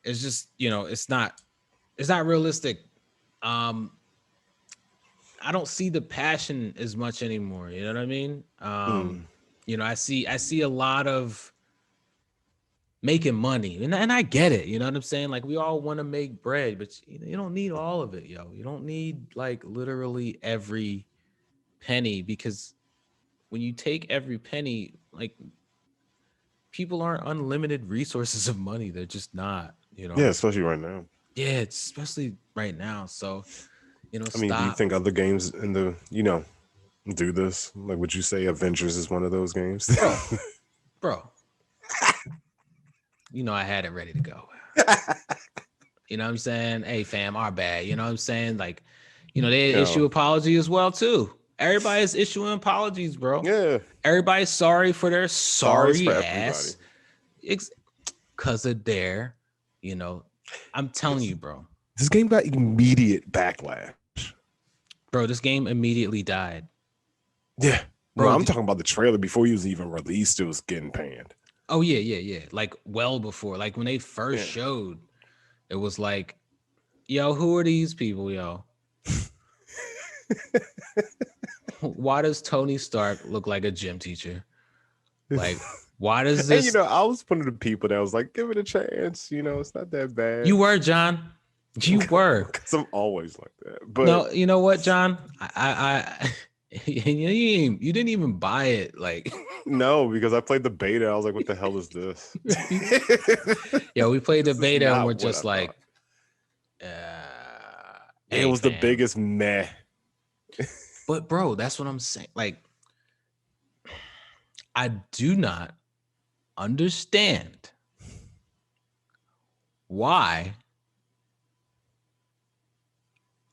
It's just, it's not realistic. I don't see the passion as much anymore. You know what I mean? I see a lot of making money, and I get it. You know what I'm saying? We all want to make bread, but you don't need all of it, yo. You don't need literally every penny, because when you take every penny, people aren't unlimited resources of money. They're just not, Yeah, especially right now. Yeah, it's especially right now. So, I mean, do you think other games in the, do this? Would you say Avengers is one of those games? Bro. I had it ready to go. You know what I'm saying? Hey, fam, our bad. You know what I'm saying? They issue apology as well, too. Everybody's issuing apologies, bro. Yeah. Everybody's sorry for their sorry ass. Because of their, I'm telling you, bro. This game got immediate backlash. Bro, this game immediately died. Yeah. Bro, I'm talking about the trailer before he was even released. It was getting panned. Oh, yeah. Well before. When they first showed, it was yo, who are these people, yo? Why does Tony Stark look like a gym teacher? Why does this? And, I was one of the people that was give it a chance. It's not that bad. You were, John. You were. Because I'm always like that. But no, you know what, John? I you didn't even buy it. No, because I played the beta. I was what the hell is this? Yo, we played the beta and we're just it was the biggest meh. But bro, that's what I'm saying. I do not understand why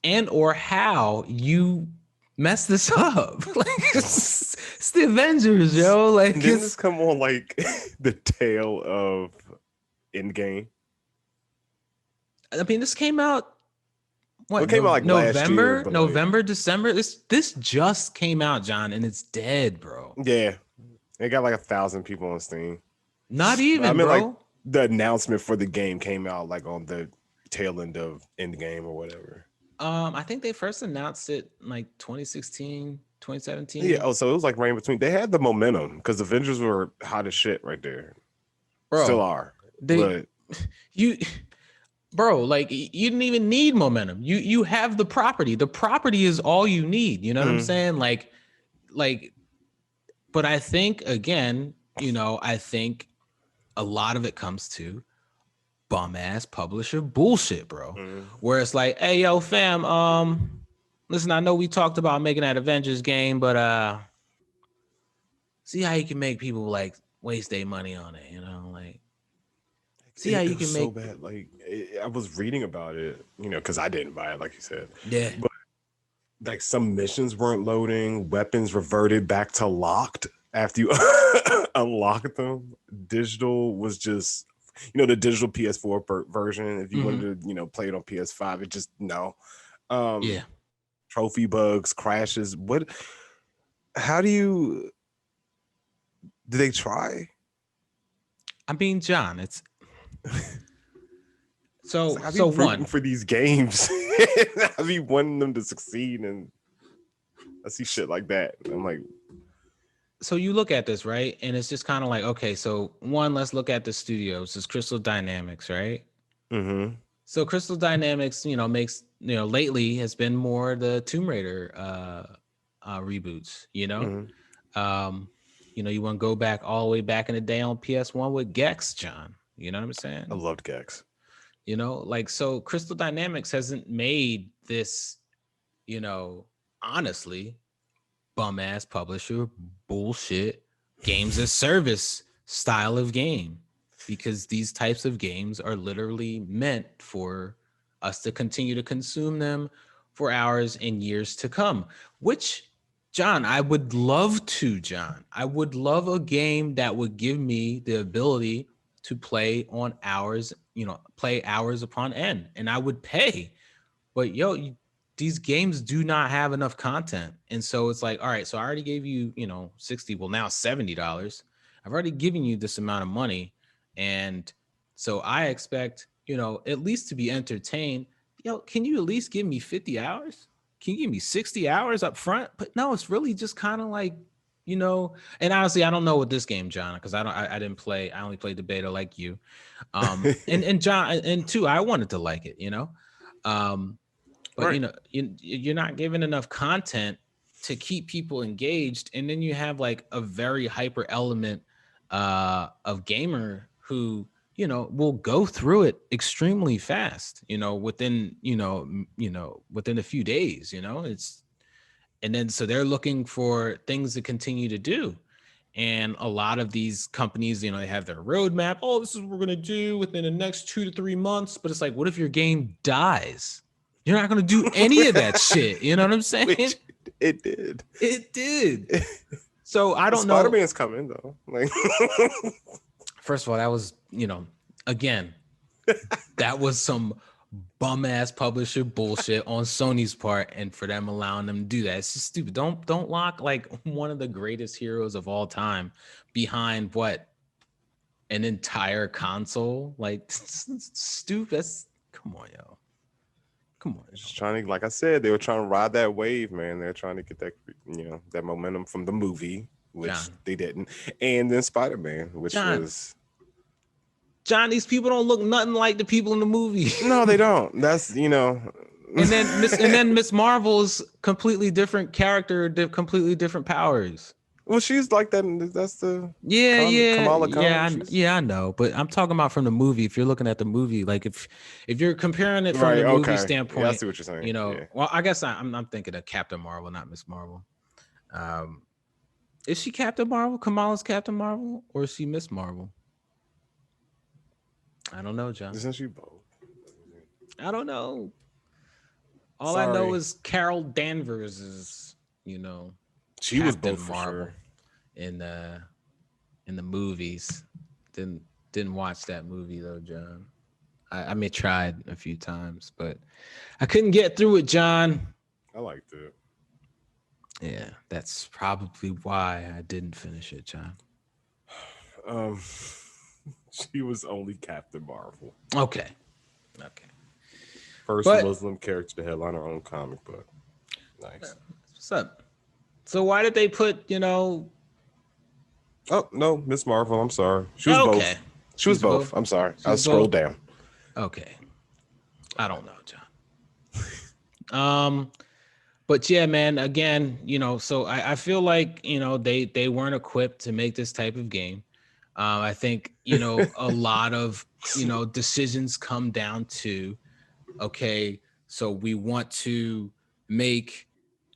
and or how you mess this up. It's the Avengers, yo. Didn't this come on the tail of Endgame? I mean, this came out What? It came out like last year, but November, December. This just came out, John, and it's dead, bro. Yeah, it got like 1,000 people on Steam. Not even, I mean, bro. like the announcement for the game came out like on the tail end of Endgame or whatever. I think they first announced it like 2016, 2017. Yeah. Oh, so it was like right in between. They had the momentum because Avengers were hot as shit right there. Bro, still are. But bro, like you didn't even need momentum. You have the property. The property is all you need. You know what I'm saying? Like, but I think again, I think a lot of it comes to bum ass publisher bullshit, bro. Where it's like, hey, yo, fam, listen, I know we talked about making that Avengers game, but see how you can make people like waste their money on it, like see how you can make so bad. Like I was reading about it, because I didn't buy it, like you said. Yeah. But like some missions weren't loading, weapons reverted back to locked after you unlock them. Digital was just the digital PS4 version. If you wanted to, play it on PS5, it just no. Yeah. Trophy bugs, crashes. How do they try? I mean, John, it's so I be rooting for these games. I be wanting them to succeed, and I see shit like that. And I'm like, so you look at this, right? And it's just kind of like, okay, so one, let's look at the studios. It's Crystal Dynamics, right? So Crystal Dynamics, makes, lately has been more the Tomb Raider reboots, you want to go back all the way back in the day on PS1 with Gex, John. You know what I'm saying? I loved Gex. So Crystal Dynamics hasn't made this, honestly, bum ass publisher bullshit games as service style of game, because these types of games are literally meant for us to continue to consume them for hours and years to come, which, John, I would love a game that would give me the ability to play on hours, play hours upon end, and I would pay. But these games do not have enough content. And so it's like, all right, so I already gave you, 60, well, now $70. I've already given you this amount of money. And so I expect, at least to be entertained. Can you at least give me 50 hours? Can you give me 60 hours up front? But no, it's really just kind of like, and honestly, I don't know with this game, John, because I didn't play. I only played the beta like you. And John, and two, I wanted to like it, but right. You're not giving enough content to keep people engaged, and then you have like a very hyper element of gamer who will go through it extremely fast. Within within a few days. And then so they're looking for things to continue to do. And a lot of these companies, they have their roadmap. Oh, this is what we're gonna do within the next 2 to 3 months. But it's like, what if your game dies? You're not going to do any of that shit. You know what I'm saying? Which it did. It did. So I don't know. Spider-Man's coming though. Like, first of all, that was, again, that was some bum ass publisher bullshit on Sony's part, and for them allowing them to do that, it's just stupid. Don't lock like one of the greatest heroes of all time behind what, an entire console. Like, stupid. That's, come on, yo. Come on. Just trying to, like I said, they were trying to ride that wave, man. They're trying to get that, that momentum from the movie, which they didn't. And then Spider-Man, which was... John, these people don't look nothing like the people in the movie. No, they don't. That's, And then Miss Marvel's completely different character, completely different powers. Well, she's like that. That's the Kamala Khan. I know, but I'm talking about from the movie. If you're looking at the movie, like if you're comparing it from the movie standpoint, I see what you're saying. Well, I guess I'm thinking of Captain Marvel, not Miss Marvel. Is she Captain Marvel? Kamala's Captain Marvel, or is she Miss Marvel? I don't know, John. Isn't she both? I don't know. All I know is Carol Danvers is, she Captain was both Marvel. For sure. In the movies. Didn't watch that movie though, John. I may tried a few times, but I couldn't get through it, John. I liked it. Yeah, that's probably why I didn't finish it, John. She was only Captain Marvel. Okay. First Muslim character to headline her own comic book. Nice. What's up? So why did they put, Oh no, Miss Marvel. I'm sorry. She was both. She was both. I'm sorry. I scrolled down. Okay. I don't know, John. But yeah, man, again, so I feel like, they weren't equipped to make this type of game. I think, a lot of, decisions come down to, okay, so we want to make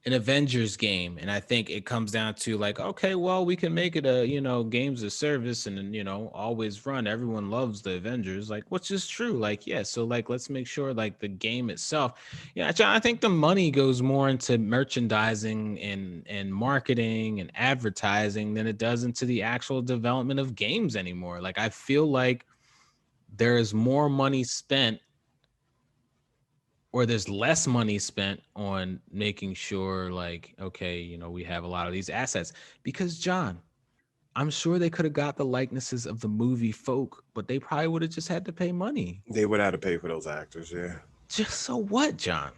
an Avengers game. And I think it comes down to like, okay, well, we can make it a, games of service and, always run. Everyone loves the Avengers, like, which is true. Like, yeah. So like, let's make sure like the game itself. Yeah. John, I think the money goes more into merchandising and marketing and advertising than it does into the actual development of games anymore. Like, I feel like there is more money spent or there's less money spent on making sure like, okay, we have a lot of these assets because John, I'm sure they could have got the likenesses of the movie folk, but they probably would have just had to pay money. They would have to pay for those actors. Yeah. Just so what, John?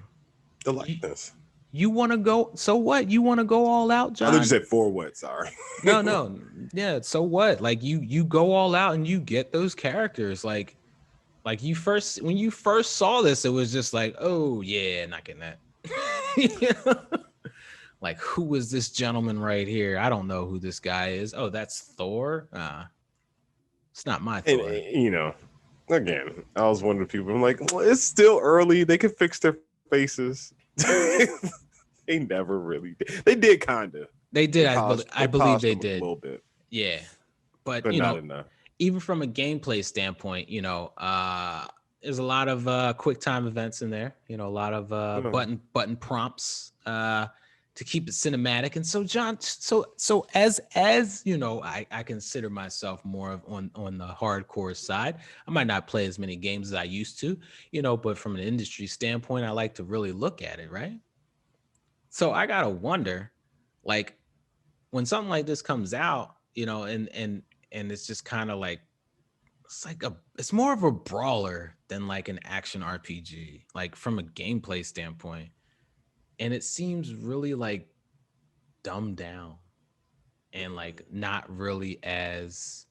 The likeness. You want to go. So what? You want to go all out, John? I thought you said for what? Sorry. No. Yeah. So what? Like you go all out and you get those characters like when you first saw this, it was just like, oh yeah, not getting that. Like, who is this gentleman right here? I don't know who this guy is. Oh, that's Thor. It's not my Thor. And, again, I was one of the people. I'm like, well, it's still early. They can fix their faces. They never really did. They did kind of. They did. I believe they did a little bit. Yeah, but not enough. Even from a gameplay standpoint, there's a lot of quick time events in there. A lot of button prompts to keep it cinematic. And so, John, so as I consider myself more of on the hardcore side. I might not play as many games as I used to, but from an industry standpoint, I like to really look at it, right? So I gotta wonder, like, when something like this comes out, and it's just kind of like it's more of a brawler than like an action RPG, like from a gameplay standpoint. And it seems really like dumbed down and like not really as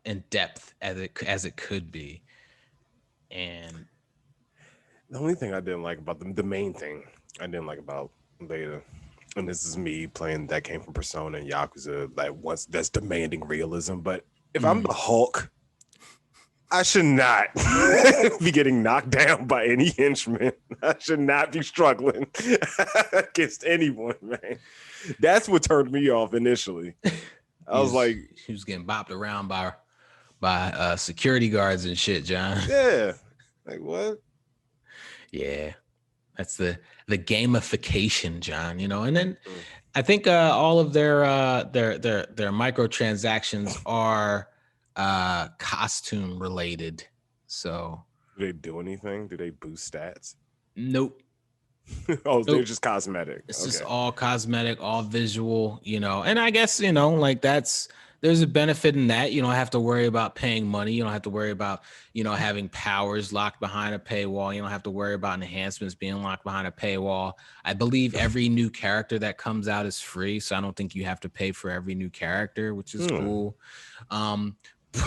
in depth as it could be. And the only thing I didn't like about the main thing I didn't like about Beta, and this is me playing that game from Persona and Yakuza, like once that's demanding realism. But if I'm the Hulk, I should not be getting knocked down by any henchman. I should not be struggling against anyone, man. That's what turned me off initially. I was like, he was getting bopped around by security guards and shit, John. Yeah, like what? Yeah, that's the gamification, John. And then I think all of their microtransactions are costume related. So do they do anything? Do they boost stats? Nope. They're just cosmetic. It's just all cosmetic, all visual, and I guess like there's a benefit in that. You don't have to worry about paying money. You don't have to worry about having powers locked behind a paywall. You don't have to worry about enhancements being locked behind a paywall. I believe every new character that comes out is free, so I don't think you have to pay for every new character, which is cool.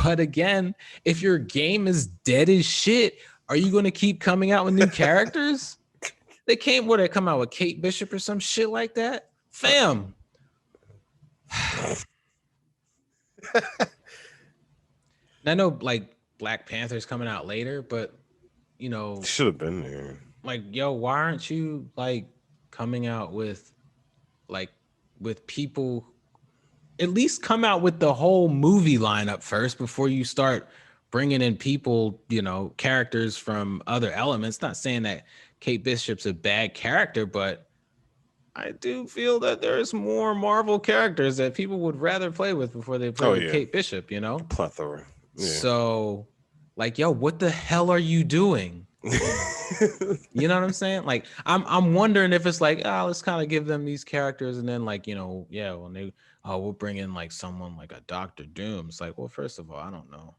But again, if your game is dead as shit, are you going to keep coming out with new characters? They come out with Kate Bishop or some shit like that? Fam. I know like Black Panther's coming out later, but should have been there. Like, yo, why aren't you like coming out with people? At least come out with the whole movie lineup first before you start bringing in people, characters from other elements. Not saying that Kate Bishop's a bad character, but I do feel that there's more Marvel characters that people would rather play with before they play with Kate Bishop, Plethora. Yeah. So Like, yo, what the hell are you doing? You know what I'm saying? Like, I'm wondering if it's like, oh, let's kind of give them these characters, and then like, yeah, when we'll bring in like someone like a Doctor Doom. It's like, well, first of all, I don't know,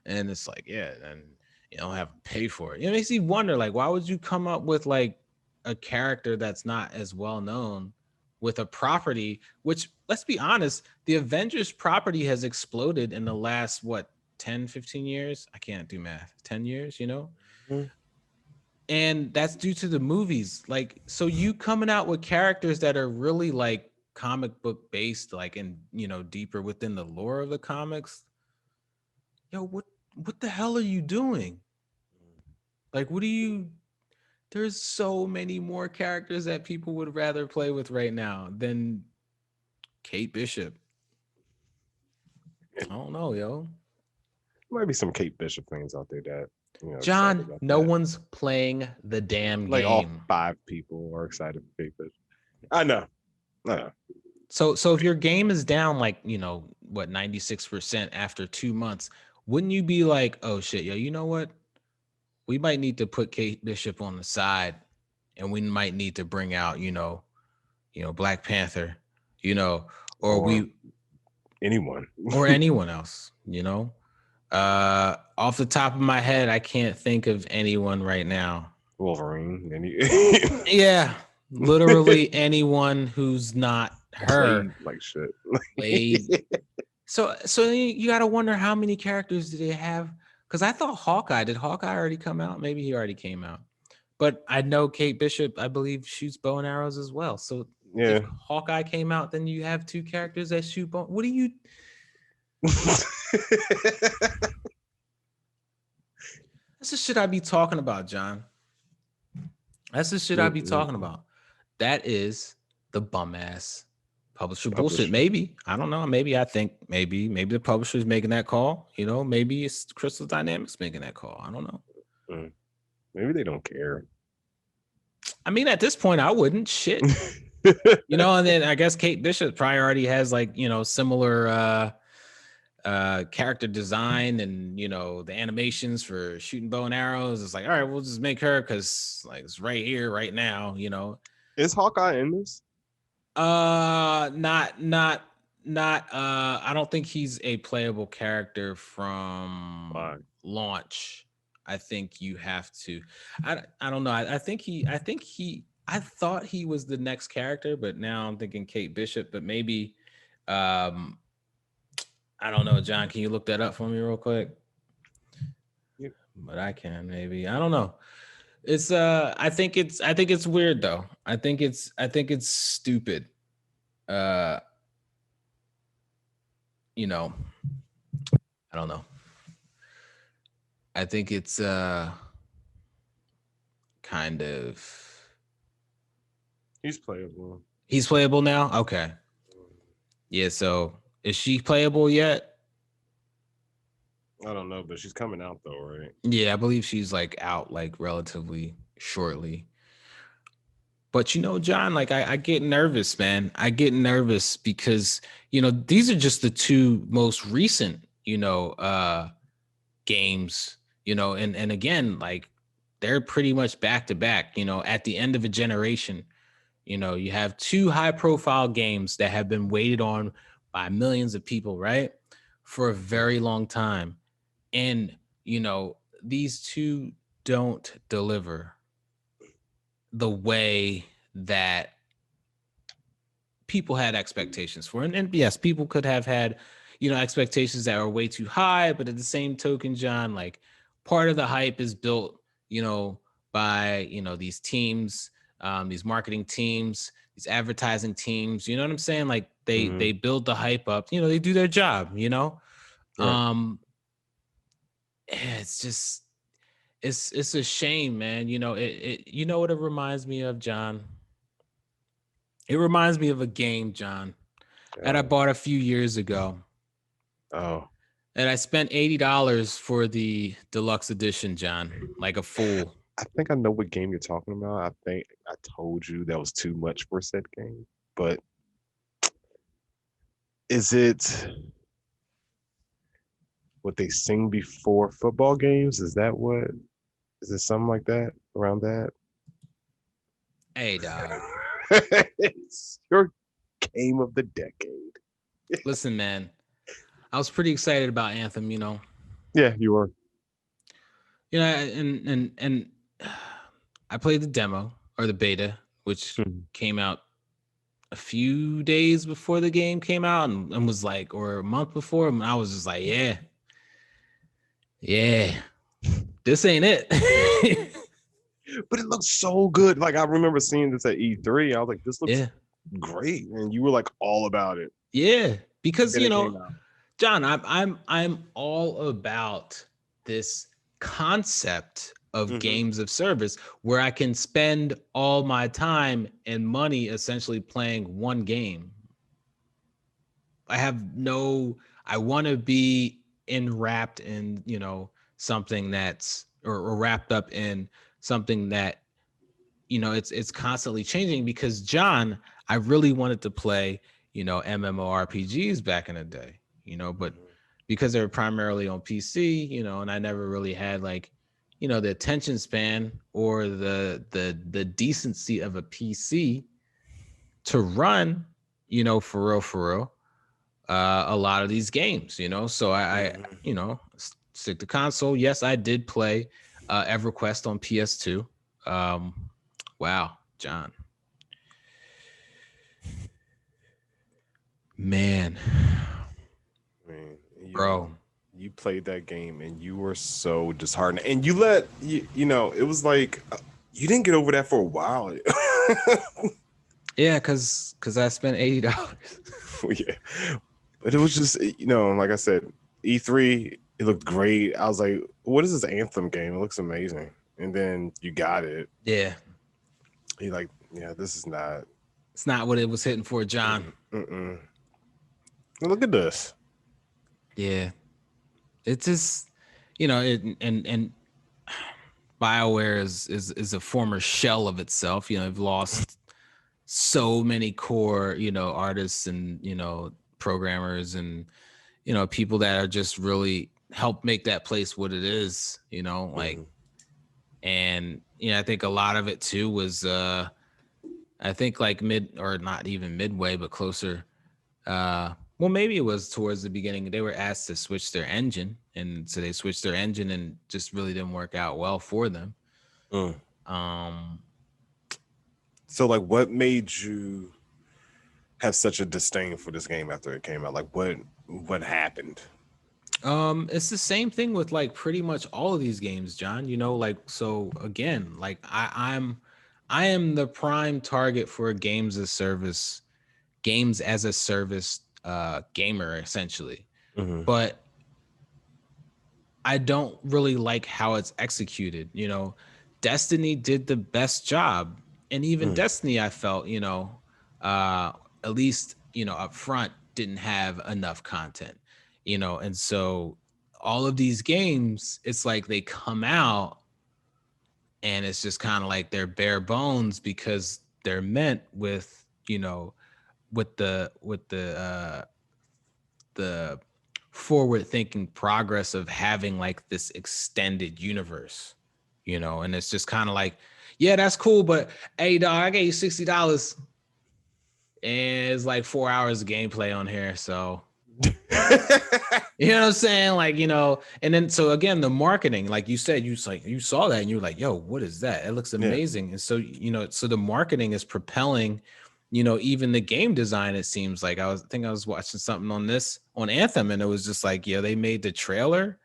and it's like, yeah, and you don't have to pay for it. It makes you wonder, like, why would you come up with like a character that's not as well known with a property, which, let's be honest, the Avengers property has exploded in the last 10, 15 years? I can't do math. 10 years, Mm-hmm. And that's due to the movies. Like, so you coming out with characters that are really like comic book based, like, and deeper within the lore of the comics. Yo, what the hell are you doing? Like, there's so many more characters that people would rather play with right now than Kate Bishop. I don't know, yo. Might be some Kate Bishop fans out there that John, no one's playing the damn like all game. 5 people are excited for Kate Bishop. I know. So if your game is down like 96% after 2 months, wouldn't you be like, oh shit, yo, you know what? We might need to put Kate Bishop on the side, and we might need to bring out Black Panther, or anyone or anyone else, Off the top of my head, I can't think of anyone right now. Wolverine. Yeah, literally anyone who's not her. Played like shit. Played. So you got to wonder, how many characters do they have? Because I thought did Hawkeye already come out? Maybe he already came out. But I know Kate Bishop, I believe, shoots bow and arrows as well. So if Hawkeye came out, then you have 2 characters that shoot bow. What do you... That's the shit I be talking about, John. That's the shit I be talking about. That is the bum ass publisher bullshit. Maybe, I don't know. Maybe the publisher is making that call. Maybe it's Crystal Dynamics making that call. I don't know. Maybe they don't care. I mean, at this point, I wouldn't. Shit. And then I guess Kate Bishop probably already has like similar character design and the animations for shooting bow and arrows. It's like, all right, we'll just make her because like it's right here, right now. Is Hawkeye in this? Not. I don't think he's a playable character from launch. I think you have to. I don't know. I thought he was the next character, but now I'm thinking Kate Bishop. But maybe, I don't know. John, can you look that up for me real quick? Yeah. But I can maybe. I don't know. It's I think it's weird though. I think it's stupid. I don't know. I think it's kind of... He's playable. He's playable now? Okay. Yeah, so is she playable yet? I don't know, but she's coming out though, right? Yeah, I believe she's like out like relatively shortly. But John, like I get nervous, man. I get nervous because these are just the 2 most recent games, and again, like they're pretty much back to back. At the end of a generation, you have 2 high profile games that have been waited on by millions of people, right, for a very long time. And these 2 don't deliver the way that people had expectations for. And yes, people could have had expectations that are way too high, but at the same token, John, like part of the hype is built by these teams, these marketing teams, these advertising teams. You know what I'm saying? Like they build the hype up. They do their job. Right. It's just it's a shame, man. It what it reminds me of, John? It reminds me of a game, John, that I bought a few years ago. Oh. And I spent $80 for the deluxe edition, John, like a fool. I think I know what game you're talking about. I think I told you that was too much for said game. But is it... what they sing before football games. Is that what? Is it something like that around that? Hey, dog. It's your game of the decade. Listen, man. I was pretty excited about Anthem. Yeah, you were. And I played the demo or the beta, which came out a few days before the game came out, and was like, or a month before, and I was just like, yeah, this ain't it. But it looks so good. Like I remember seeing this at E3. I was like, this looks great, and you were like all about it. Yeah, because John, I'm all about this concept of games of service where I can spend all my time and money essentially playing one game. I want to be enwrapped in, something that's or wrapped up in something that, it's constantly changing, because John, I really wanted to play, MMORPGs back in the day, but because they were primarily on PC, and I never really had like, the attention span or the decency of a PC to run, for real, a lot of these games, so I stick to console. Yes, I did play EverQuest on PS2. Wow, John. Man, bro, you played that game and you were so disheartened, and you let it was like you didn't get over that for a while. Yeah, because I spent $80. Yeah, but it was just like I said, E3, it looked great. I was like, what is this Anthem game? It looks amazing. And then you got it. Yeah, you're like, yeah, this is not. It's not what it was hitting for, John. Look at this. Yeah, it's just and BioWare is a former shell of itself. They've lost so many core artists and programmers and people that are just really help make that place what it is. And I think a lot of it too was I think like mid, or not even midway, but closer. Well, maybe it was towards the beginning. They were asked to switch their engine, and so they switched their engine, and just really didn't work out well for them. So, like, what made you have such a disdain for this game after it came out? Like, what happened? It's the same thing with like pretty much all of these games, John. So again, like I am the prime target for a games as a service gamer, essentially. But I don't really like how it's executed. Destiny did the best job, and even Destiny, I felt, at least, up front, didn't have enough content, and so all of these games, it's like they come out and it's just kind of like they're bare bones because they're meant with, with the forward thinking progress of having like this extended universe, and it's just kind of like, yeah, that's cool, but hey dog, I gave you $60 and it's like 4 hours of gameplay on here, so you know what I'm saying? Like, and then so again, the marketing, like you said, you saw that and you were like, yo, what is that? It looks amazing. And so, so the marketing is propelling, even the game design. It seems like I was watching something on Anthem, and it was just like, they made the trailer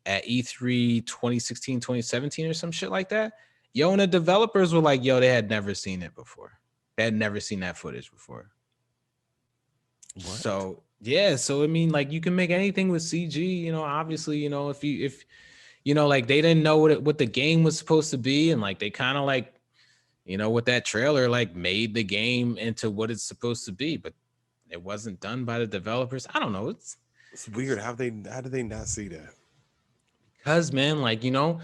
at E3 2016, 2017 or some shit like that. And the developers were like, they had never seen it before. They had never seen that footage before. What? So yeah, so I mean, like, you can make anything with CG, obviously, if like they didn't know what the game was supposed to be, and like they kind of like, with that trailer, like made the game into what it's supposed to be, but it wasn't done by the developers. I don't know. It's weird. How did they not see that? Because, man, like, when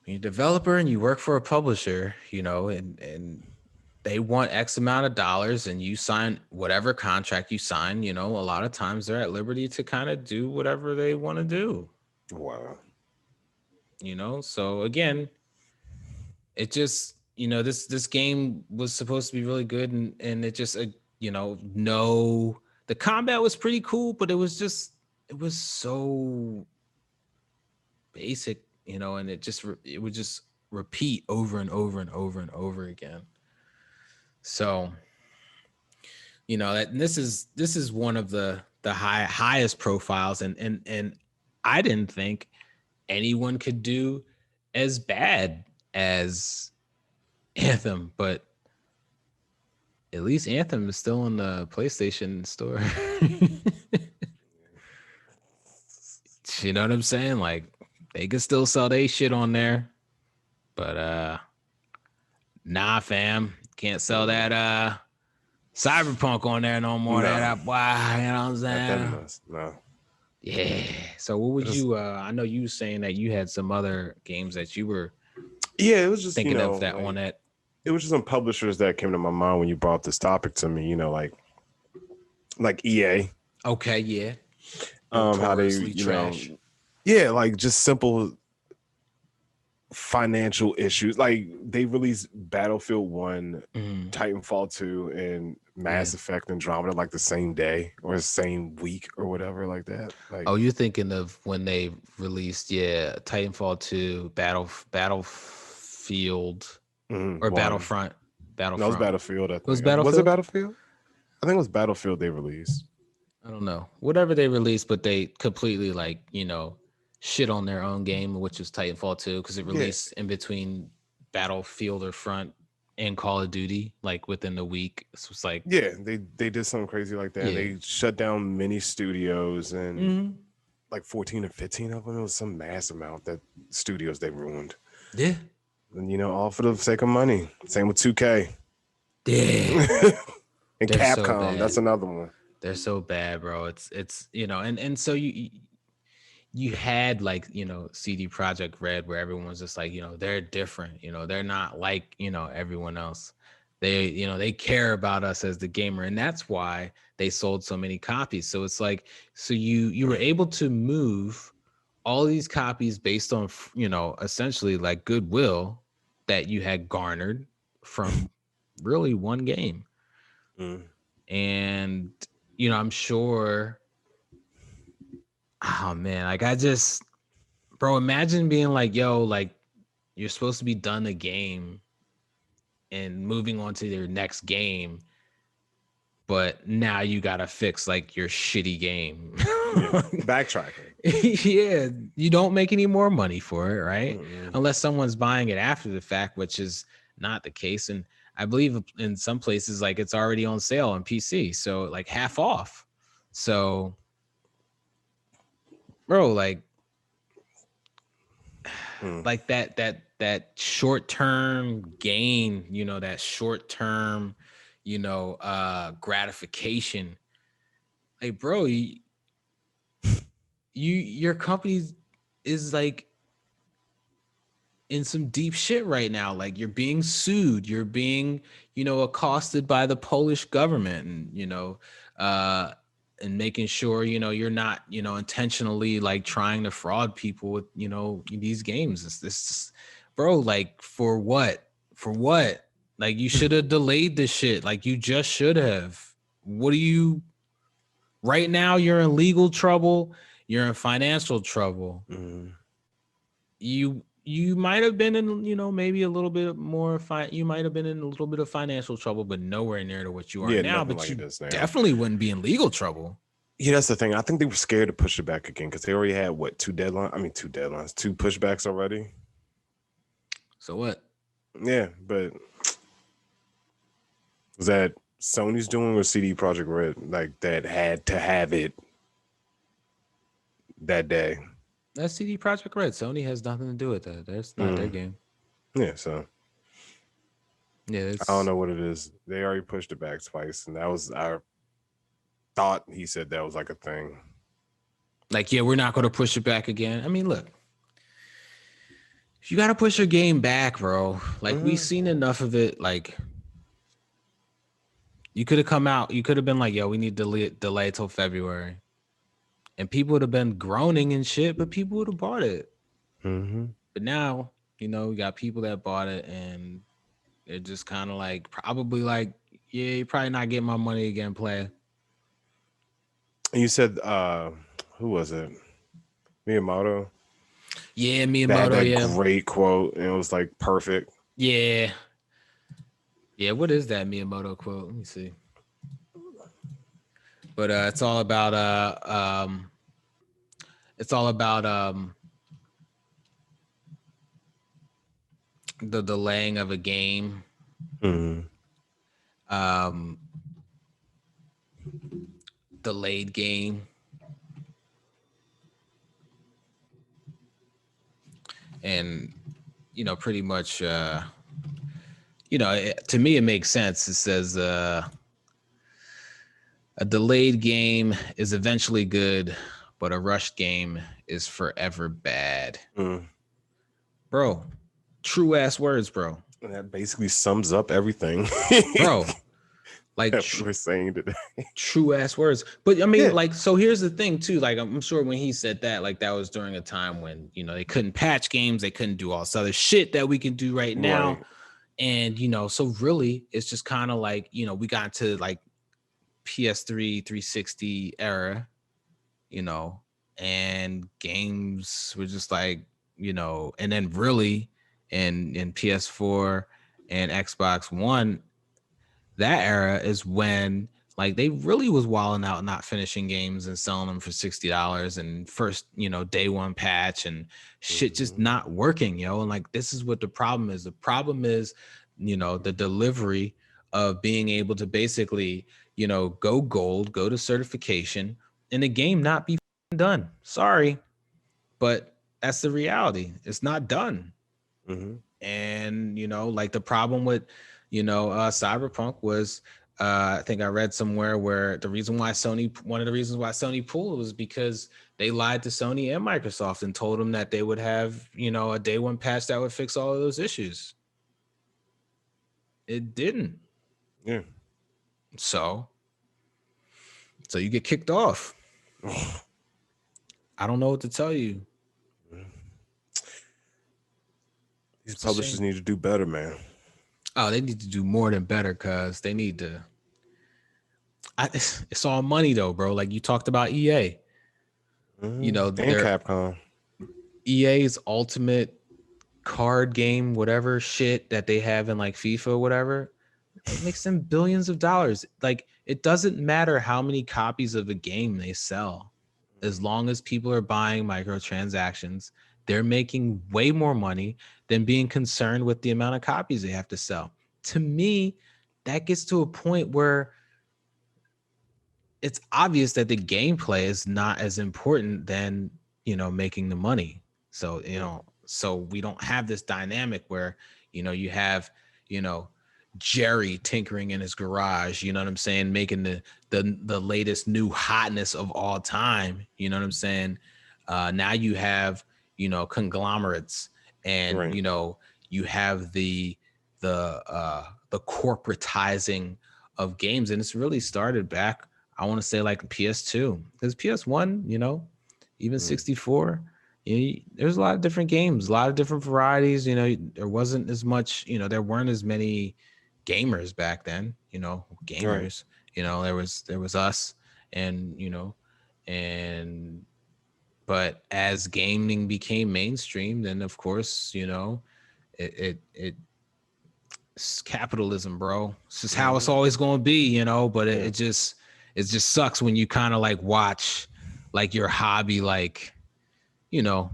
you're a developer and you work for a publisher, and they want X amount of dollars and you sign whatever contract you sign, a lot of times they're at liberty to kind of do whatever they want to do. Wow. So again, it just, this game was supposed to be really good and it just, no, the combat was pretty cool, but it was so basic, and it would just repeat over and over and over and over again. So, this is one of the highest profiles, and I didn't think anyone could do as bad as Anthem, but at least Anthem is still on the PlayStation store. You know what I'm saying? Like, they can still sell their shit on there, but nah, fam, can't sell that Cyberpunk on there no more. No. That why, you know what I'm saying? No. Yeah. So what would you? I know you were saying that you had some other games that you were. Yeah, it was just thinking of that one that. It was just some publishers that came to my mind when you brought this topic to me. Like EA. Okay. Yeah. How they trash. Like just simple financial issues. Like they released Battlefield 1, Titanfall 2, and Mass Effect Andromeda like the same day or the same week or whatever like that. Like, you're thinking of when they released Titanfall 2, Battlefield or Battlefront. No, it was Battlefield. I think. Was it Battlefield? I think it was Battlefield they released. I don't know. Whatever they released, but they completely shit on their own game, which was Titanfall 2, because it released in between Battlefield or Front and Call of Duty, like within the week. So it's like they did something crazy like that. They shut down many studios and like 14 or 15 of them. It was some mass amount that studios they ruined. Yeah. And all for the sake of money. Same with 2K. Yeah. And They're Capcom, so that's another one. They're so bad, bro. It's and so you had CD Projekt Red, where everyone's just like, they're different, they're not like, everyone else. They care about us as the gamer, and that's why they sold so many copies. So it's like, so you were able to move all these copies based on, essentially like goodwill that you had garnered from really one game. And I'm sure, oh man, like bro, imagine being like, yo, like you're supposed to be done the game and moving on to your next game, but now you gotta fix like your shitty game. Backtracking. Yeah, you don't make any more money for it, right? Unless someone's buying it after the fact, which is not the case. And I believe in some places, like it's already on sale on PC, so like half off. So, bro, like that short-term gain, that short-term, gratification. Like, bro, your company is like in some deep shit right now. Like, you're being sued, you're being, accosted by the Polish government, and and making sure, you're not, intentionally like trying to fraud people with, these games. This, bro, like for what? Like, you should have delayed this shit. Like, you just should have. Right now you're in legal trouble. You're in financial trouble. You might have been in, maybe a little bit more. You might have been in a little bit of financial trouble, but nowhere near to what you are now. But you definitely wouldn't be in legal trouble. Yeah, that's the thing. I think they were scared to push it back again because they already had two pushbacks already. So what? Yeah, but was that Sony's doing or CD Projekt Red, like that had to have it that day? That's CD Projekt Red. Sony has nothing to do with that. That's not their game. Yeah, so yeah, I don't know what it is. They already pushed it back twice, and that was our thought. He said that was like a thing. Like, yeah, we're not going to push it back again. I mean, look, you got to push your game back, bro. Like, we've seen enough of it. Like, You could have come out. You could have been like, "Yo, we need to delay till February," and people would have been groaning and shit, but people would have bought it. Mm-hmm. But now, you know, we got people that bought it, and they're just kind of like, probably like, "Yeah, you're probably not getting my money again, play." And you said, who was it? Miyamoto. Yeah, They had Miyamoto. that Yeah, great quote, and it was like perfect. yeah, yeah. What is that Miyamoto quote? Let me see. But it's all about it's all about the delaying of a game. Mm-hmm. Um, delayed game. And you know, pretty much you know, to me it makes sense. It says a delayed game is eventually good, but a rushed game is forever bad. Bro, true ass words, bro. And that basically sums up everything. Bro, like we're saying today. True ass words. But I mean, like, so here's the thing too. Like, I'm sure when he said that, like, that was during a time when, you know, they couldn't patch games, they couldn't do all this other shit that we can do right now. Right. And, you know, so really it's just kind of like, you know, we got to like PS3 360 era, you know, and games were just like, you know, and then really in PS4 and Xbox One, that era is when like they really was wilding out, not finishing games and selling them for $60 and first, you know, day one patch and shit just not working, yo. And like, this is what the problem is. The problem is, you know, the delivery of being able to basically, you know, go gold, go to certification, and the game not be done. Sorry, but that's the reality. It's not done. And, you know, like the problem with, you know, Cyberpunk was, I think I read somewhere where one of the reasons why Sony pulled was because they lied to Sony and Microsoft and told them that they would have, you know, a day one patch that would fix all of those issues. It didn't. Yeah. So you get kicked off. I don't know what to tell you. These publishers need to do better, man. Oh, they need to do more than better, cuz they need to. It's all money though, bro. Like you talked about EA. You know, and Capcom. EA's ultimate card game, whatever shit that they have in like FIFA or whatever, it makes them billions of dollars. Like it doesn't matter how many copies of a game they sell. As long as people are buying microtransactions, they're making way more money than being concerned with the amount of copies they have to sell. To me, that gets to a point where it's obvious that the gameplay is not as important than, you know, making the money. So, you know, so we don't have this dynamic where, you know, you have, you know, Jerry tinkering in his garage, you know what I'm saying, making the latest new hotness of all time, you know what I'm saying? Now you have, you know, conglomerates and, you know, you have the corporatizing of games, and it's really started back, I want to say, like PS2, because PS1, you know, even 64, you know, there's a lot of different games, a lot of different varieties. You know, there wasn't as much, you know, there weren't as many gamers back then, you know, gamers, you know, there was us and, you know, and, but as gaming became mainstream, then of course, you know, it's capitalism, bro. It's just how it's always going to be, you know, but it just sucks when you kind of like watch like your hobby, like, you know,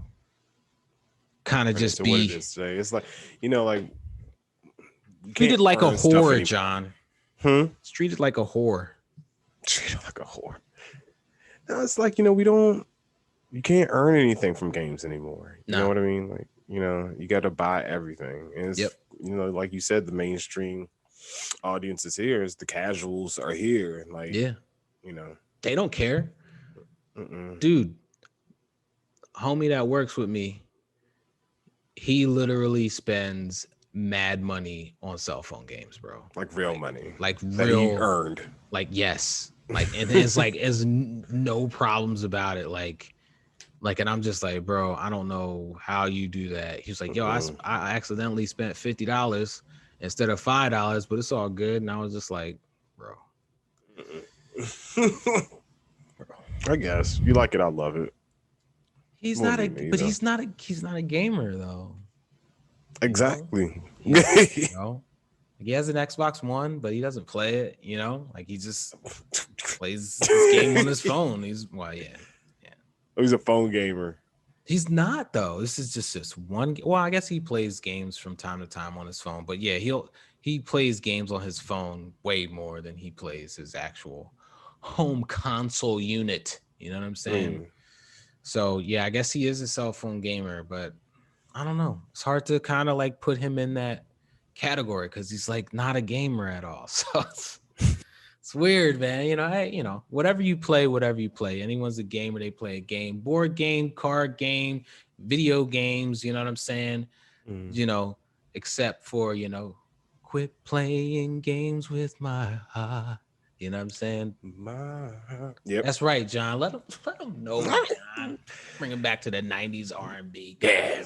kind of just be what it is today. It's like, you know, like treated like a whore, John. It's treated like a whore. Treated like a whore. No, it's like, you know, you can't earn anything from games anymore. You know what I mean? Like, you know, you got to buy everything. And it's, you know, like you said, the mainstream audience is here. The casuals are here. Like, you know, they don't care. Dude, homie that works with me, he literally spends mad money on cell phone games, bro. Like real money. Like that he earned. Like, yes. Like, and it's like, there's no problems about it. Like, and I'm just like, bro, I don't know how you do that. He was like, yo, I accidentally spent $50 instead of $5, but it's all good. And I was just like, bro. I guess you like it. I love it. He's not a gamer though. Exactly. You know? Like, he has an Xbox One, but he doesn't play it. You know, like he just plays his game on his phone. He's He's a phone gamer. He's not though. This is just one. Well, I guess he plays games from time to time on his phone, but yeah, he plays games on his phone way more than he plays his actual home console unit. You know what I'm saying? So yeah, I guess he is a cell phone gamer, but I don't know. It's hard to kind of like put him in that category because he's like not a gamer at all. So it's weird, man. Whatever you play. Anyone's a gamer, they play a game. Board game, card game, video games, you know what I'm saying? Except for, quit playing games with my heart. You know what I'm saying? Yep. That's right, John. Let him know, John. Bring him back to the 90s R&B. Yeah.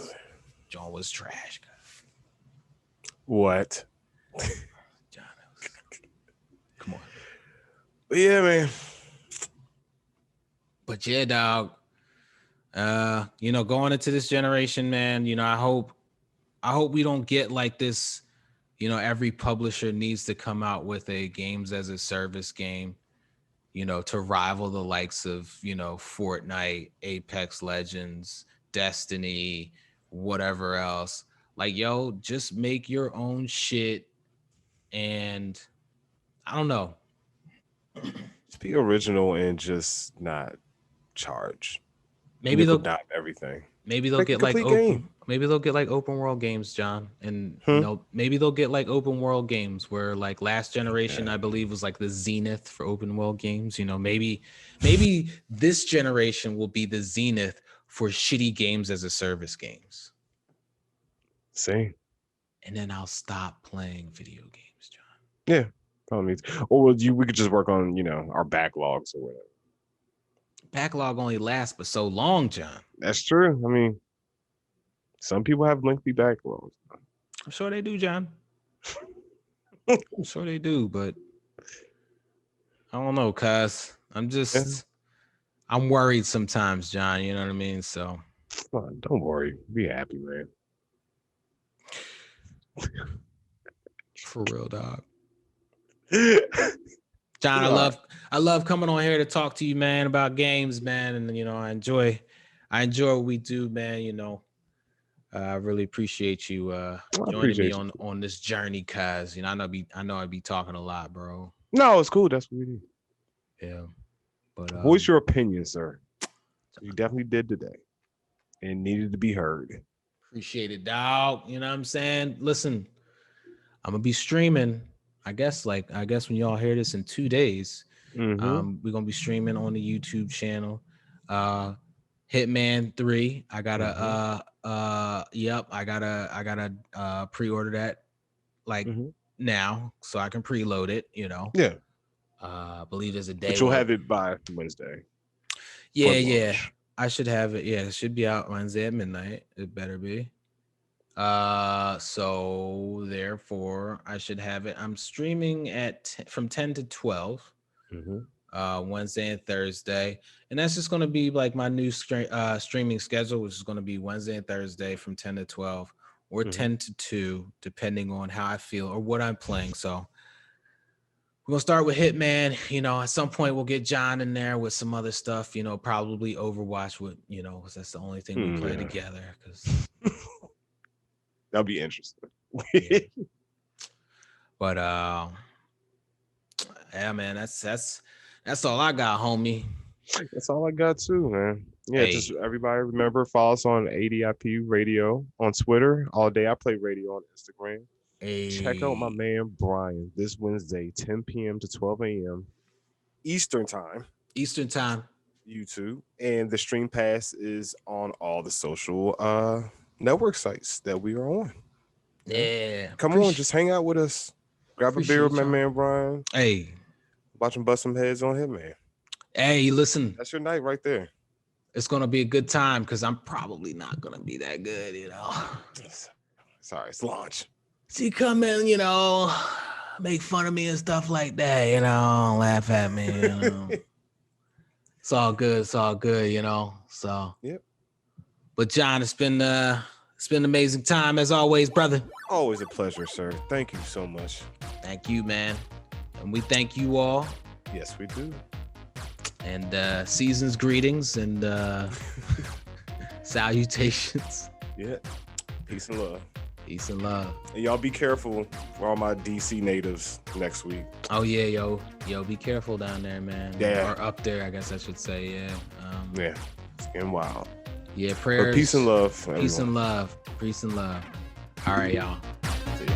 John was trash. What? John, come on. But yeah, man. But yeah, dog. Going into this generation, man, I hope we don't get like this. Every publisher needs to come out with a games as a service game, to rival the likes of, Fortnite, Apex Legends, Destiny, whatever else. Like, yo, just make your own shit. And I don't know. Just be original and just not charge. Maybe they'll not everything. Maybe they'll get like open world games, John, and maybe they'll get like open world games where like last generation, I believe, was like the zenith for open world games. Maybe this generation will be the zenith for shitty games as a service games. Same. And then I'll stop playing video games, John. Yeah, probably. Or we could just work on our backlogs or whatever. Backlog only lasts but so long, John. That's true. I mean, some people have lengthy backlogs. I'm sure they do, John. I'm sure they do, but I don't know, cuz I'm worried sometimes, John. You know what I mean? So don't worry. Be happy, man. For real, dog. John, I love coming on here to talk to you, man, about games, man. And I enjoy what we do, man. I really appreciate you joining me on this journey, cuz I know I'd be talking a lot, bro. No, it's cool. That's what we do. Yeah. But voice your opinion, sir. You definitely did today. And needed to be heard. Appreciate it, dog. You know what I'm saying? Listen, I'm gonna be streaming. I guess when y'all hear this in 2 days, we're gonna be streaming on the YouTube channel. Hitman 3. I gotta I gotta pre-order that now so I can preload it, Yeah. I believe there's a day. But you'll have it by Wednesday. Yeah. I should have it. Yeah, it should be out Wednesday at midnight. It better be. So therefore I should have it. I'm streaming from 10 to 12. Wednesday and Thursday, and that's just going to be like my new streaming schedule, which is going to be Wednesday and Thursday from 10 to 12 or 10 to 2, depending on how I feel or what I'm playing. So we're gonna start with Hitman. At some point we'll get John in there with some other stuff, probably Overwatch with, because that's the only thing we play together. Because that'll be interesting. Yeah. But yeah, man, that's all I got, homie. That's all I got too, man. Yeah, just everybody remember, follow us on ADIP Radio on Twitter. All Day I Play Radio on Instagram. Check out my man Brian this Wednesday, 10 p.m. to 12 a.m. Eastern time. YouTube. And the Stream Pass is on all the social network sites that we are on. Yeah. Come on, just hang out with us. Grab a beer with my man Brian. Hey. Watch him bust some heads on Hitman. Hey, listen. That's your night right there. It's gonna be a good time because I'm probably not gonna be that good, Sorry, it's launch. She come in, make fun of me and stuff like that, laugh at me, It's all good, So yep. But John, it's been an amazing time as always, brother. Always a pleasure, sir. Thank you so much. Thank you, man. And we thank you all. Yes, we do. And season's greetings and salutations. Yeah. Peace and love. Peace and love. And y'all be careful for all my DC natives next week. Oh yeah, yo, be careful down there, man. Yeah. Or up there, I guess I should say. Yeah. Yeah. It's getting wild. Yeah, prayers. But peace and love. Peace and love. Peace and love. All right, y'all. See ya.